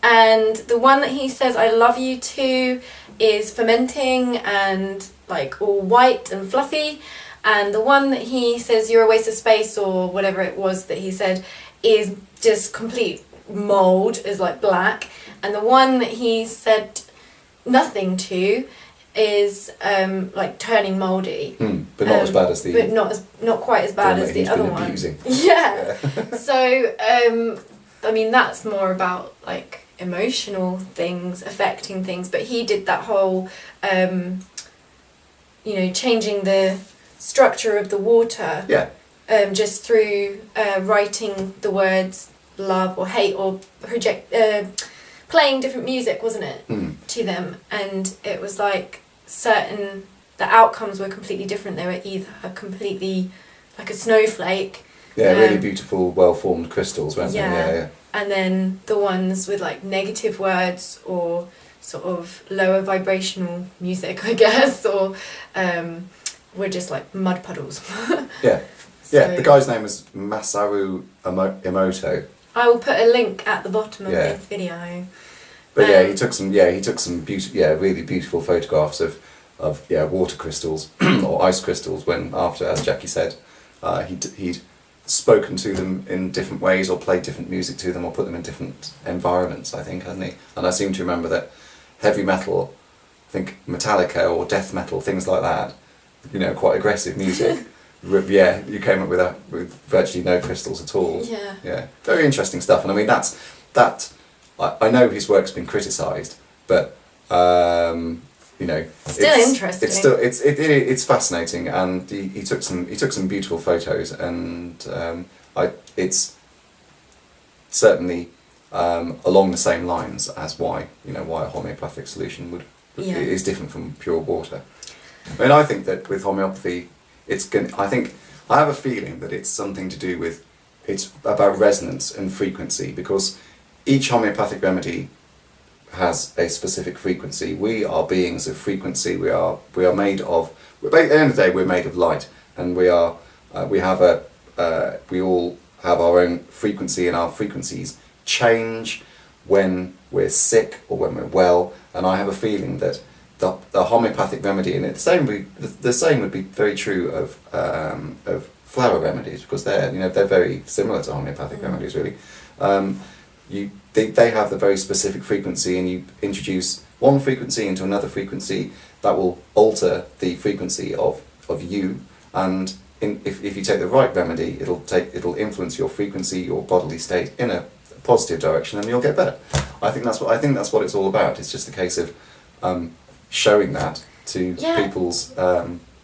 And the one that he says "I love you" to is fermenting and like all white and fluffy, and the one that he says "you're a waste of space," or whatever it was that he said, is just complete mold, is like black. And the one that he said nothing to is like turning mouldy, but not as bad as the. But not quite as bad as the other one. Abusing. Yeah. So I mean, that's more about like emotional things affecting things, but he did that whole changing the structure of the water. Yeah. Just through writing the words love or hate, or playing different music, wasn't it, to them, and it was like the outcomes were completely different. They were either completely like a snowflake. Yeah, really beautiful, well-formed crystals, weren't they? Yeah. And then the ones with like negative words or sort of lower vibrational music, I guess, or were just like mud puddles. Yeah. Yeah, the guy's name was Masaru Emoto. I will put a link at the bottom of this video. But he took some really beautiful photographs of water crystals or ice crystals when, after, as Jackie said, he'd spoken to them in different ways, or played different music to them, or put them in different environments, I think, hasn't he? And I seem to remember that heavy metal, I think Metallica or death metal, things like that, quite aggressive music. You came up with virtually no crystals at all. Yeah, very interesting stuff. And I mean, I know his work's been criticised, but still interesting. It's fascinating, and he took some beautiful photos, and it's certainly along the same lines as why a homeopathic solution is different from pure water. I mean, I think that with homeopathy, I have a feeling that it's something to do with, it's about resonance and frequency, because each homeopathic remedy has a specific frequency. We are beings of frequency. We are made of, at the end of the day, we're made of light, and we are we all have our own frequency, and our frequencies change when we're sick or when we're well. And I have a feeling that the homeopathic remedy, and the same would be very true of flower remedies, because they're very similar to homeopathic remedies, really. They have the very specific frequency, and you introduce one frequency into another frequency that will alter the frequency of you, and if you take the right remedy, it'll influence your frequency, your bodily state in a positive direction, and you'll get better. I think that's what it's all about. It's just a case of showing that to people's.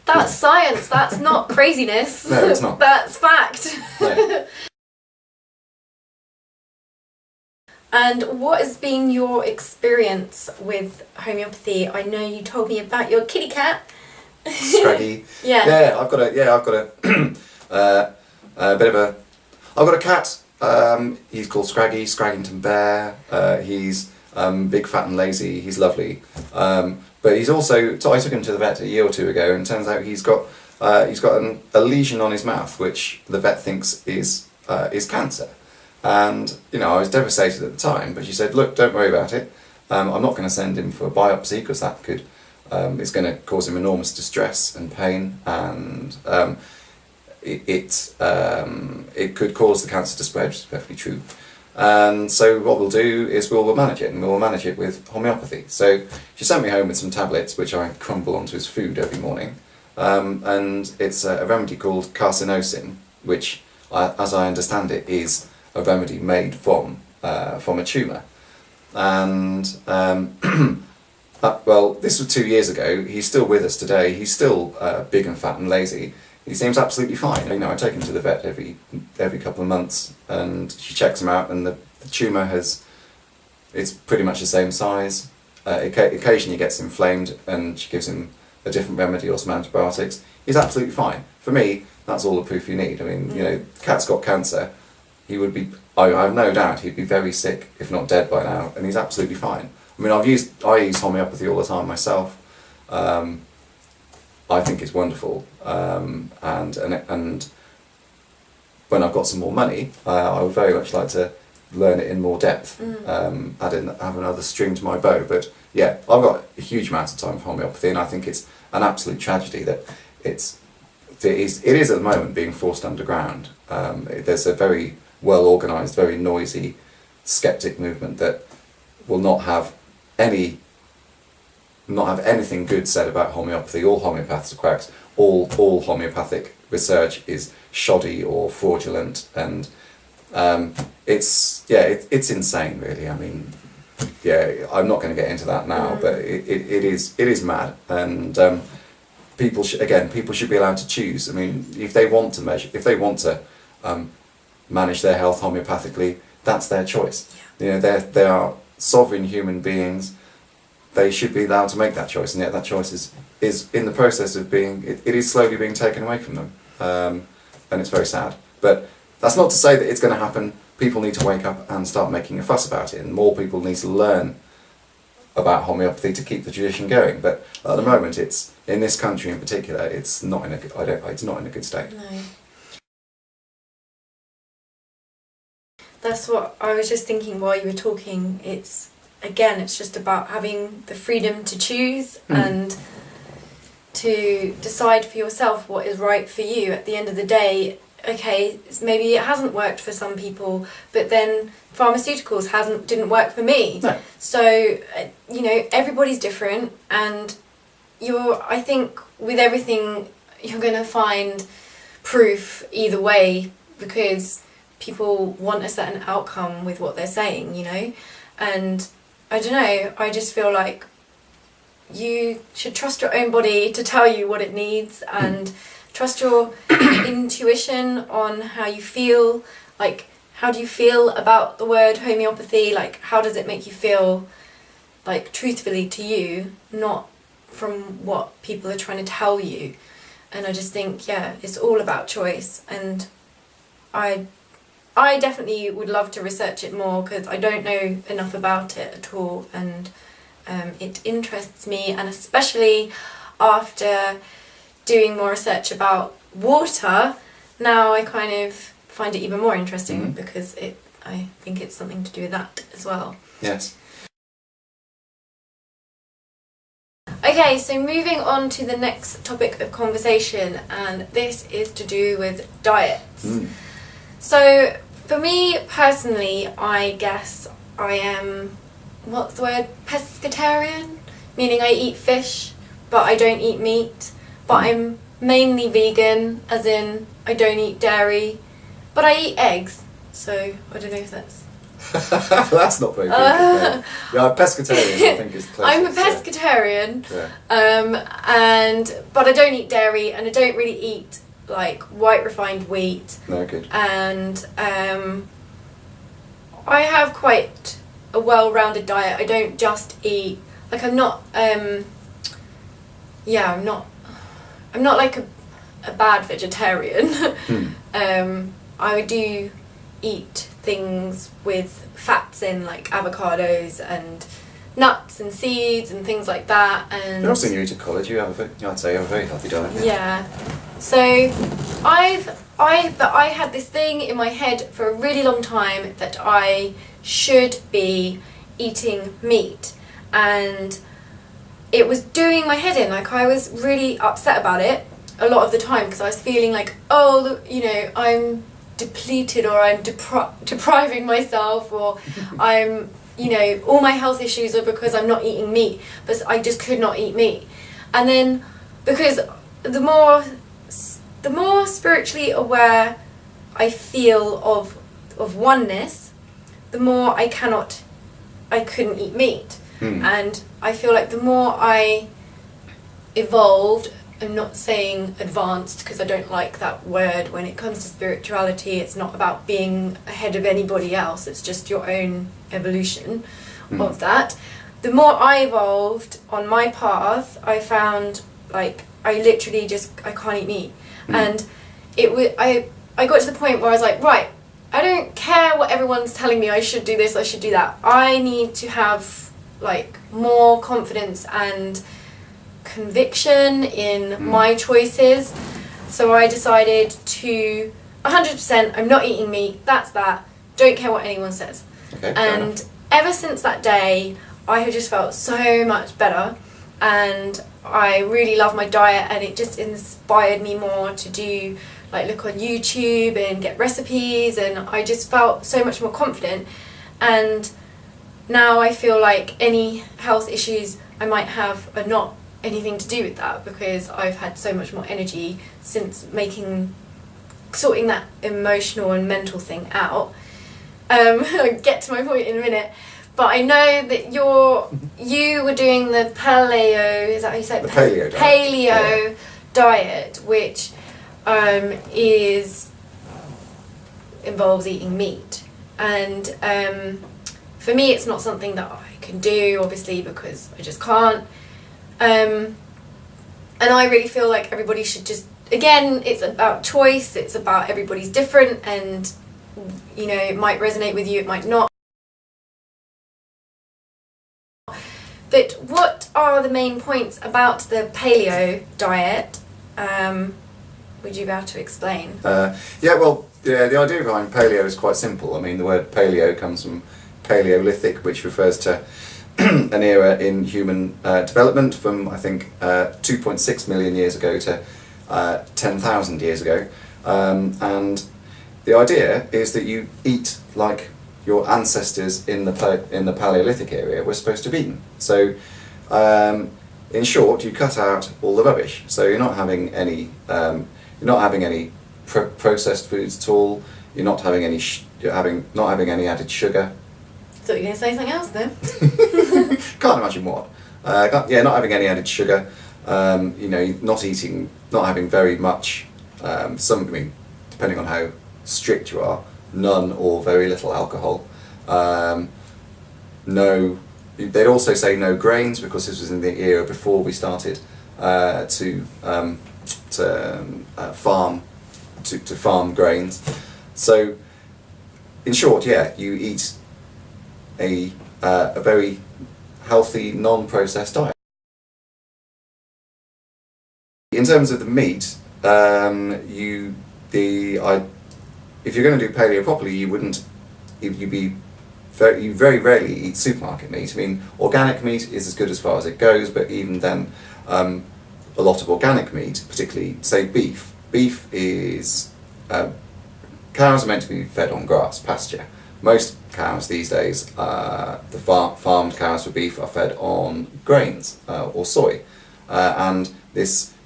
That's science. That's not craziness. No, it's not. That's fact. No. And what has been your experience with homeopathy? I know you told me about your kitty cat. Scraggy. Yeah. I've got a bit of a. I've got a cat. He's called Scraggy, Scraggington Bear. He's big, fat, and lazy. He's lovely. But he's also. I took him to the vet a year or two ago, and it turns out he's got a lesion on his mouth, which the vet thinks is cancer. And I was devastated at the time, but she said, "Look, don't worry about it. I'm not going to send him for a biopsy, because that could it's going to cause him enormous distress and pain, and it could cause the cancer to spread, which is perfectly true. And so what we'll do is we'll manage it, and we'll manage it with homeopathy." So she sent me home with some tablets, which I crumble onto his food every morning, and it's a remedy called carcinosin, which, as I understand it, is a remedy made from a tumour. And well, this was 2 years ago. He's still with us today. He's still big and fat and lazy. He seems absolutely fine. I take him to the vet every couple of months, and she checks him out, and the tumour it's pretty much the same size. Occasionally he gets inflamed, and she gives him a different remedy or some antibiotics. He's absolutely fine. For me, that's all the proof you need. I mean, cat's got cancer. He would be. I have no doubt he'd be very sick, if not dead by now, and he's absolutely fine. I mean, I use homeopathy all the time myself. I think it's wonderful, and when I've got some more money, I would very much like to learn it in more depth. Have another string to my bow. But yeah, I've got a huge amount of time for homeopathy, and I think it's an absolute tragedy that it is at the moment being forced underground. There's a very well organised, very noisy skeptic movement that will not have anything good said about homeopathy. All homeopaths are quacks. All homeopathic research is shoddy or fraudulent, and it's insane, really. I mean, I'm not going to get into that now, but it is mad, and people should be allowed to choose. I mean, if they want to manage their health homeopathically, that's their choice. They are sovereign human beings. They should be allowed to make that choice, and yet that choice is in the process of it is slowly being taken away from them, and it's very sad. But that's not to say that it's going to happen. People need to wake up and start making a fuss about it, and more people need to learn about homeopathy to keep the tradition going. But at the moment, it's in this country in particular, it's not in a good state. No. That's what I was just thinking while you were talking. It's just about having the freedom to choose and to decide for yourself what is right for you. At the end of the day, okay, maybe it hasn't worked for some people, but then pharmaceuticals didn't work for me. No. So, everybody's different, and I think with everything, you're going to find proof either way, because people want a certain outcome with what they're saying, and I don't know, I just feel like you should trust your own body to tell you what it needs, and trust your intuition on how you feel. Like, how do you feel about the word homeopathy? Like, how does it make you feel, like, truthfully to you, not from what people are trying to tell you. And I just think, it's all about choice, and I definitely would love to research it more, because I don't know enough about it at all, and it interests me, and especially after doing more research about water, now I kind of find it even more interesting because I think it's something to do with that as well. Yes. Okay, so moving on to the next topic of conversation, and this is to do with diets. So for me personally, I guess I am, what's the word, pescatarian? Meaning I eat fish, but I don't eat meat. But I'm mainly vegan, as in I don't eat dairy, but I eat eggs. So I don't know if that's... That's not very good. No. Yeah, pescatarian, I think is the closest. I'm a pescatarian, yeah. But I don't eat dairy, and I don't really eat like white refined wheat. No, good. And I have quite a well-rounded diet. I don't just eat, like I'm not like a bad vegetarian. I do eat things with fats in, like avocados and nuts and seeds and things like that. And You're also new to college. I'd say you have a very healthy diet. Yeah. So I had this thing in my head for a really long time that I should be eating meat, and it was doing my head in. Like I was really upset about it a lot of the time because I was feeling like, oh, you know, I'm depleted, or I'm depriving myself, or I'm, you know, all my health issues are because I'm not eating meat, but I just could not eat meat. And then because the more spiritually aware I feel of oneness, the more I couldn't eat meat. And I feel like the more I evolved, I'm not saying advanced because I don't like that word. When it comes to spirituality, it's not about being ahead of anybody else, it's just your own evolution of that. The more I evolved on my path, I found like I literally I can't eat meat. And I got to the point where I was like, right, I don't care what everyone's telling me I should do this, I should do that. I need to have like more confidence and conviction in my choices. So I decided to 100%, I'm not eating meat, that's that, don't care what anyone says. Okay, and ever since that day, I have just felt so much better, and I really love my diet, and it just inspired me more to do, like, look on YouTube and get recipes, and I just felt so much more confident. And now I feel like any health issues I might have are not anything to do with that, because I've had so much more energy since sorting that emotional and mental thing out. I'll get to my point in a minute, but I know that you were doing the Paleo, is that how you say it? The Paleo diet. Paleo diet, which involves eating meat. And for me, it's not something that I can do, obviously, because I just can't. And I really feel like everybody should just, again, it's about choice, it's about everybody's different, and you know, it might resonate with you, it might not. But what are the main points about the paleo diet? Would you be able to explain? The idea behind paleo is quite simple. I mean, the word paleo comes from Paleolithic, which refers to an era in human development from, I think, 2.6 million years ago to 10,000 years ago. And the idea is that you eat like your ancestors in the Paleolithic area were supposed to have eaten. So, in short, you cut out all the rubbish. So you're not having any processed foods at all. You're not having any not having any added sugar. Thought you were going to say something else then. Can't imagine what. Not having any added sugar. Not having very much. Depending on how strict you are, none or very little alcohol. They'd also say no grains, because this was in the era before we started to farm grains. So, in short, you eat a very healthy, non-processed diet. In terms of the meat, if you're going to do paleo properly, you very rarely eat supermarket meat. I mean, organic meat is as good as far as it goes, but even then, a lot of organic meat, particularly say beef. Beef is cows are meant to be fed on grass, pasture. Most cows these days, the farmed cows for beef, are fed on grains or soy, and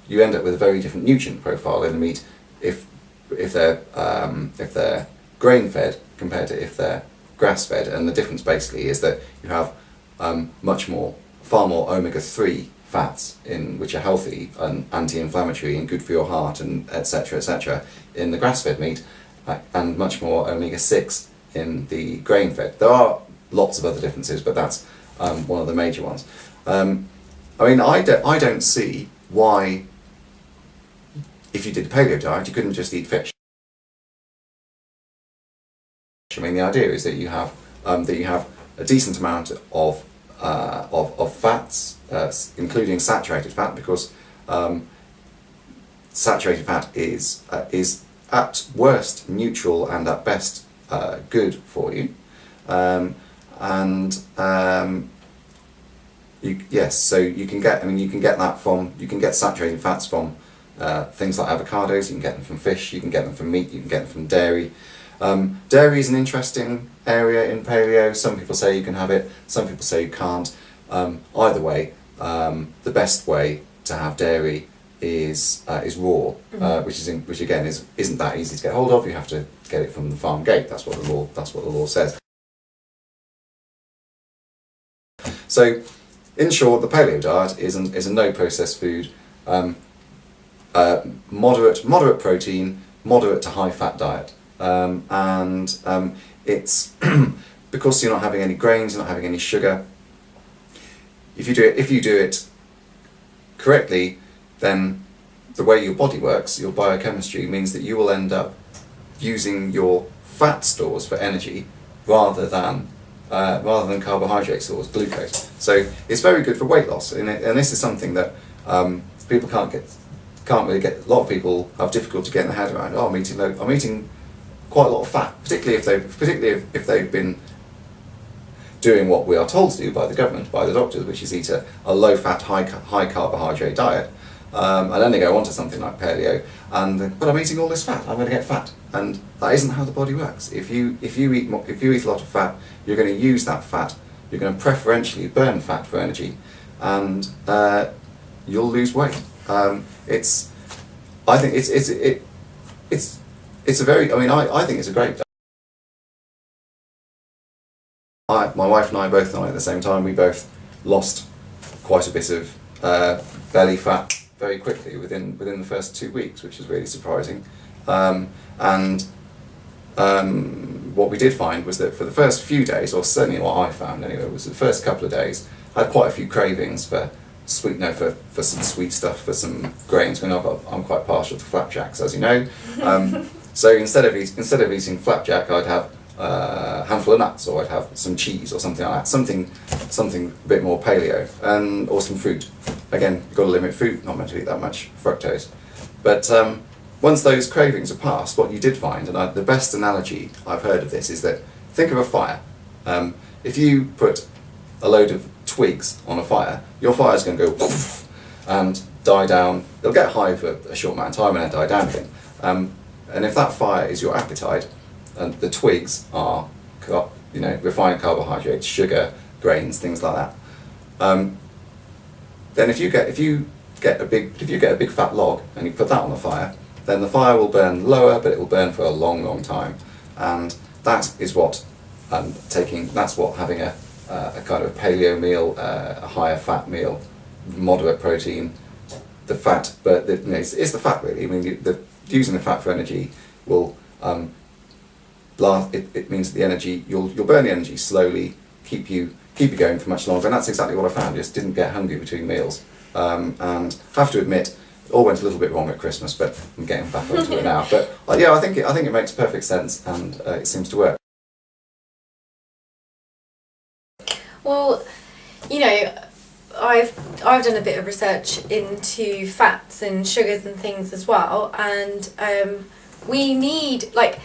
you end up with a very different nutrient profile in the meat if they're grain fed compared to if they're grass fed. And the difference basically is that you have far more omega-3 fats which are healthy and anti-inflammatory and good for your heart and etc. in the grass fed meat, and much more omega-6 in the grain fed. There are lots of other differences, but that's one of the major ones. I mean, I don't see why, if you did a paleo diet, you couldn't just eat fish. I mean, the idea is that you have a decent amount of fats, including saturated fat, because saturated fat is at worst neutral and at best good for you. So you can get saturated fats from things like avocados. You can get them from fish. You can get them from meat. You can get them from dairy. Dairy is an interesting area in paleo. Some people say you can have it. Some people say you can't. Either way, the best way to have dairy is raw, which again isn't that easy to get hold of. You have to get it from the farm gate. That's what the law says. So, in short, the paleo diet is a no processed food, moderate protein, moderate to high fat diet, it's because you're not having any grains, you're not having any sugar. If you do it correctly, then the way your body works, your biochemistry, means that you will end up using your fat stores for energy rather than carbohydrate stores, glucose. So it's very good for weight loss, and this is something that people can't really get. A lot of people have difficulty getting their head around. Oh, I'm eating quite a lot of fat, particularly if they've been doing what we are told to do by the government, by the doctors, which is eat a low fat, high carbohydrate diet. And then they go on to something like paleo, but I'm eating all this fat, I'm going to get fat, and that isn't how the body works. If you eat a lot of fat, you're going to use that fat. You're going to preferentially burn fat for energy, and you'll lose weight. I think it's a very. I mean, I think it's a great. My wife and I both on it at the same time. We both lost quite a bit of belly fat very quickly within the first 2 weeks, which was really surprising. What we did find was that for the first few days, or certainly what I found anyway, was the first couple of days, I had quite a few cravings for for some sweet stuff, for some grains. I'm quite partial to flapjacks, as you know. So instead of eating flapjack, I'd have a handful of nuts, or I'd have some cheese or something like that, something a bit more paleo, or some fruit. Again, you've got to limit fruit, not meant to eat that much fructose. But once those cravings are past, what you did find, and the best analogy I've heard of this is that, think of a fire. If you put a load of twigs on a fire, your fire's going to go poof and die down. It'll get high for a short amount of time and then die down again. And if that fire is your appetite, and the twigs are, refined carbohydrates, sugar, grains, things like that, then if you get a big fat log and you put that on the fire, then the fire will burn lower, but it will burn for a long, long time, and that is what that's what having a kind of a paleo meal, a higher fat meal, moderate protein, the fat, but it's the fat really. I mean, using the fat for energy will it means that the energy you'll burn the energy slowly, keep you going for much longer, and that's exactly what I found. Just didn't get hungry between meals, and have to admit, it all went a little bit wrong at Christmas, but I'm getting back onto it now. But I think it makes perfect sense, and it seems to work. Well, I've done a bit of research into fats and sugars and things as well, and we need, like,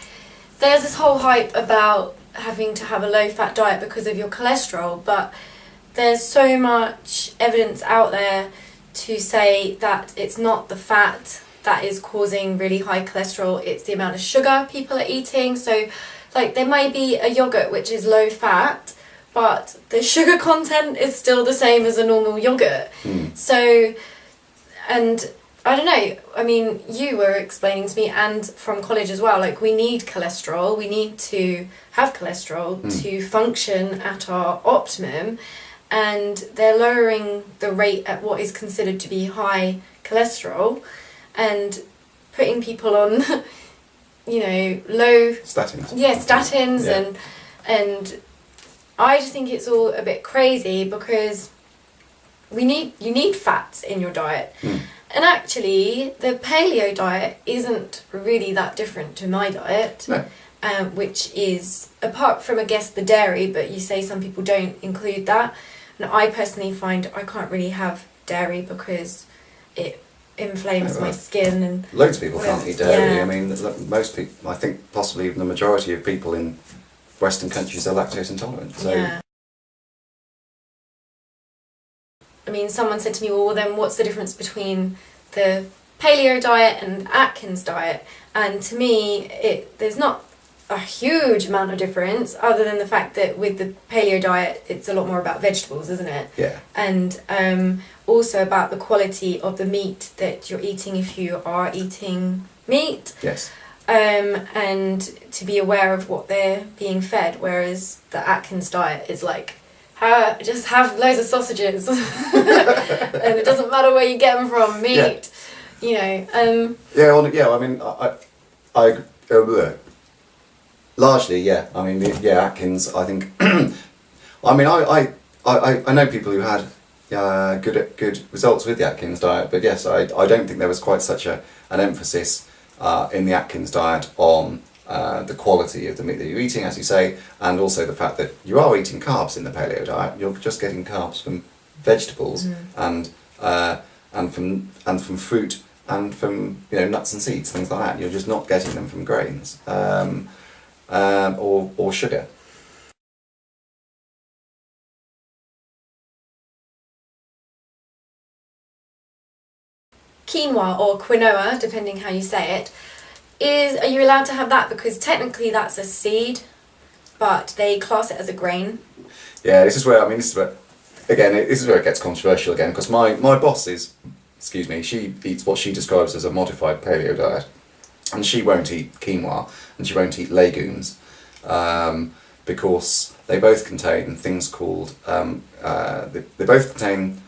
there's this whole hype about having to have a low-fat diet because of your cholesterol, but there's so much evidence out there to say that it's not the fat that is causing really high cholesterol, it's the amount of sugar people are eating. So, like, there may be a yogurt which is low fat, but the sugar content is still the same as a normal yogurt. So, and I don't know, I mean, you were explaining to me, and from college as well, like, we need cholesterol, we need to have cholesterol to function at our optimum, and they're lowering the rate at what is considered to be high cholesterol, and putting people on, you know, low... Statins. Yeah, statins, and I just think it's all a bit crazy, because you need fats in your diet. And actually, the paleo diet isn't really that different to my diet, No. which is, apart from, I guess, the dairy, but you say some people don't include that. And I personally find I can't really have dairy because it inflames my skin. And loads of people can't eat dairy. Yeah. I mean, most people, I think possibly even the majority of people in Western countries are lactose intolerant. So. Yeah. I mean, someone said to me, well, then what's the difference between the paleo diet and Atkins diet? And to me, there's not a huge amount of difference, other than the fact that with the paleo diet, it's a lot more about vegetables, isn't it? Yeah. And also about the quality of the meat that you're eating if you are eating meat. Yes. And to be aware of what they're being fed, whereas the Atkins diet is like, just have loads of sausages, and it doesn't matter where you get them from, meat, you know. I mean, I largely, yeah. I mean, Atkins. I think. I mean, I know people who had good results with the Atkins diet, but yes, I don't think there was quite such an emphasis in the Atkins diet on the quality of the meat that you're eating, as you say, and also the fact that you are eating carbs in the paleo diet. You're just getting carbs from vegetables and from fruit and from, you know, nuts and seeds, things like that. You're just not getting them from grains or sugar. Quinoa or quinoa, depending how you say it, are you allowed to have that? Because technically that's a seed, but they class it as a grain. Yeah, this is where it gets controversial again, because my boss she eats what she describes as a modified paleo diet, and she won't eat quinoa and she won't eat legumes because they both contain things called they both contain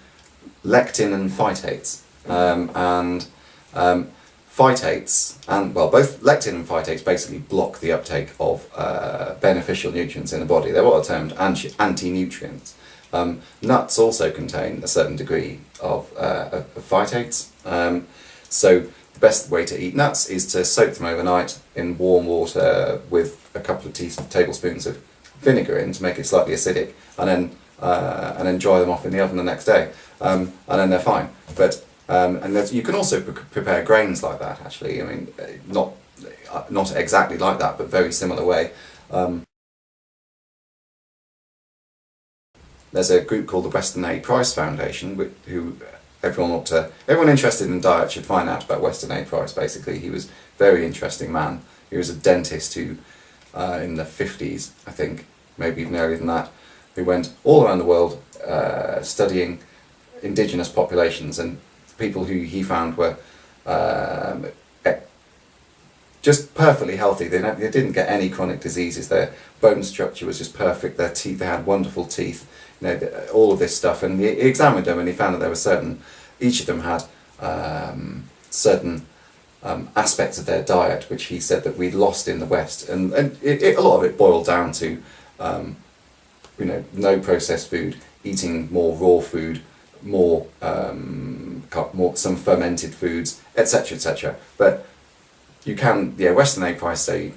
lectin and phytates, phytates, and both lectin and phytates basically block the uptake of beneficial nutrients in the body. They're what are termed anti-nutrients. Nuts also contain a certain degree of phytates. So the best way to eat nuts is to soak them overnight in warm water with a couple of tablespoons of vinegar in to make it slightly acidic, and then dry them off in the oven the next day, and then they're fine. But you can also prepare grains like that, actually. I mean, not exactly like that, but very similar way. There's a group called the Weston A. Price Foundation, who everyone interested in diet should find out about Weston A. Price. Basically, he was a very interesting man. He was a dentist who, in the 50s, I think, maybe even earlier than that, who went all around the world studying indigenous populations, and people who he found were just perfectly healthy. They didn't get any chronic diseases. Their bone structure was just perfect. Their teeth, they had wonderful teeth. You know, all of this stuff. And he examined them, and he found that there were each of them had certain aspects of their diet which he said that we'd lost in the West. And a lot of it boiled down to no processed food, eating more raw food, more some fermented foods, etc., etc. But you can, Weston A. Price say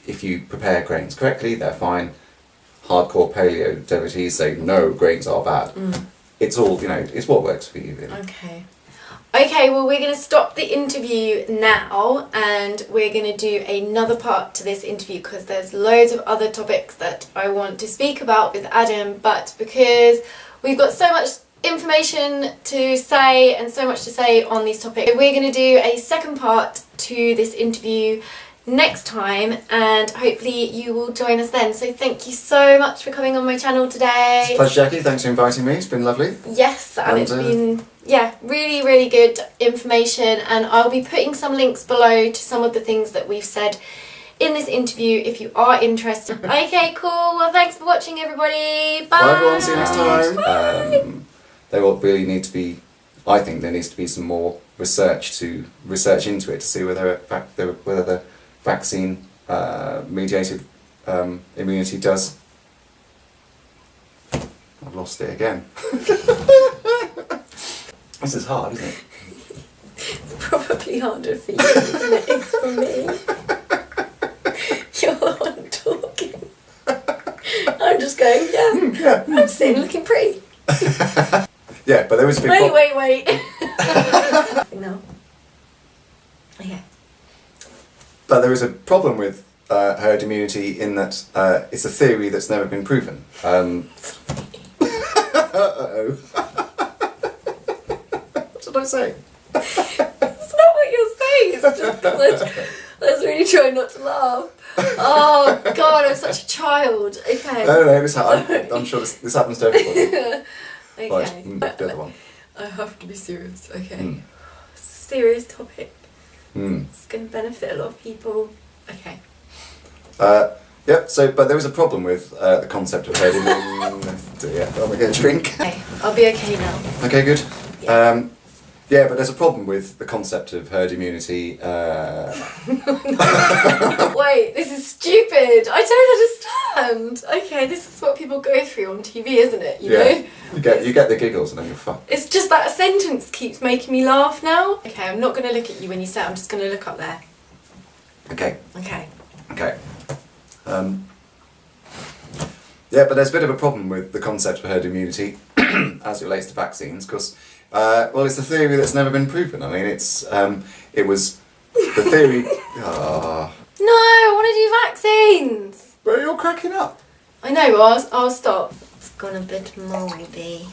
if you prepare grains correctly, they're fine. Hardcore paleo devotees say no, grains are bad. it's all, you know, it's what works for you, really. Okay. Okay, well we're going to stop the interview now and we're going to do another part to this interview because there's loads of other topics that I want to speak about with Adam, but because we've got so much information to say and so much to say on these topics, we're going to do a second part to this interview next time and hopefully you will join us then. So thank you so much for coming on my channel today. It's a pleasure, Jackie. Thanks for inviting me. It's been lovely. Yes, and it's been, yeah, really good information, and I'll be putting some links below to some of the things that we've said in this interview if you are interested. Okay, cool. Well, thanks for watching, everybody. Bye. Bye, everyone. See you next time. Bye. There will really need to be, I think there needs to be some more research into it to see whether the vaccine mediated immunity does. I've lost it again. This is hard, isn't it? It's probably harder for you than it is for me. You're the one talking. I'm just going, yeah. I'm sitting looking pretty. Yeah, but there was a big Wait. No. Okay. But there is a problem with herd immunity in that it's a theory that's never been proven. Uh-oh. What did I say? It's not what you're saying, it's just because I was really trying not to laugh. Oh God, I'm such a child. Okay. No, I'm sure this happens to everybody. Okay. Right, the other one. I have to be serious, okay. Serious topic. It's going to benefit a lot of people. Okay. Yep, but there was a problem with the concept of herd immunity. Yeah, I'm going to get a drink. Okay, I'll be okay now. Okay, good. Yeah. Yeah, but there's a problem with the concept of herd immunity. Wait, this is stupid. I don't understand. Okay, this is what people go through on TV, isn't it? You know? You get the giggles and then you're fucked. It's just that a sentence keeps making me laugh now. Okay, I'm not going to look at you when you say it. I'm just going to look up there. Okay. Okay. Yeah, but there's a bit of a problem with the concept of herd immunity as it relates to vaccines, because well, it's a theory that's never been proven. I mean, it was the theory. No, I want to do vaccines. But you're cracking up. I know, but I'll stop. It's gone a bit mouldy.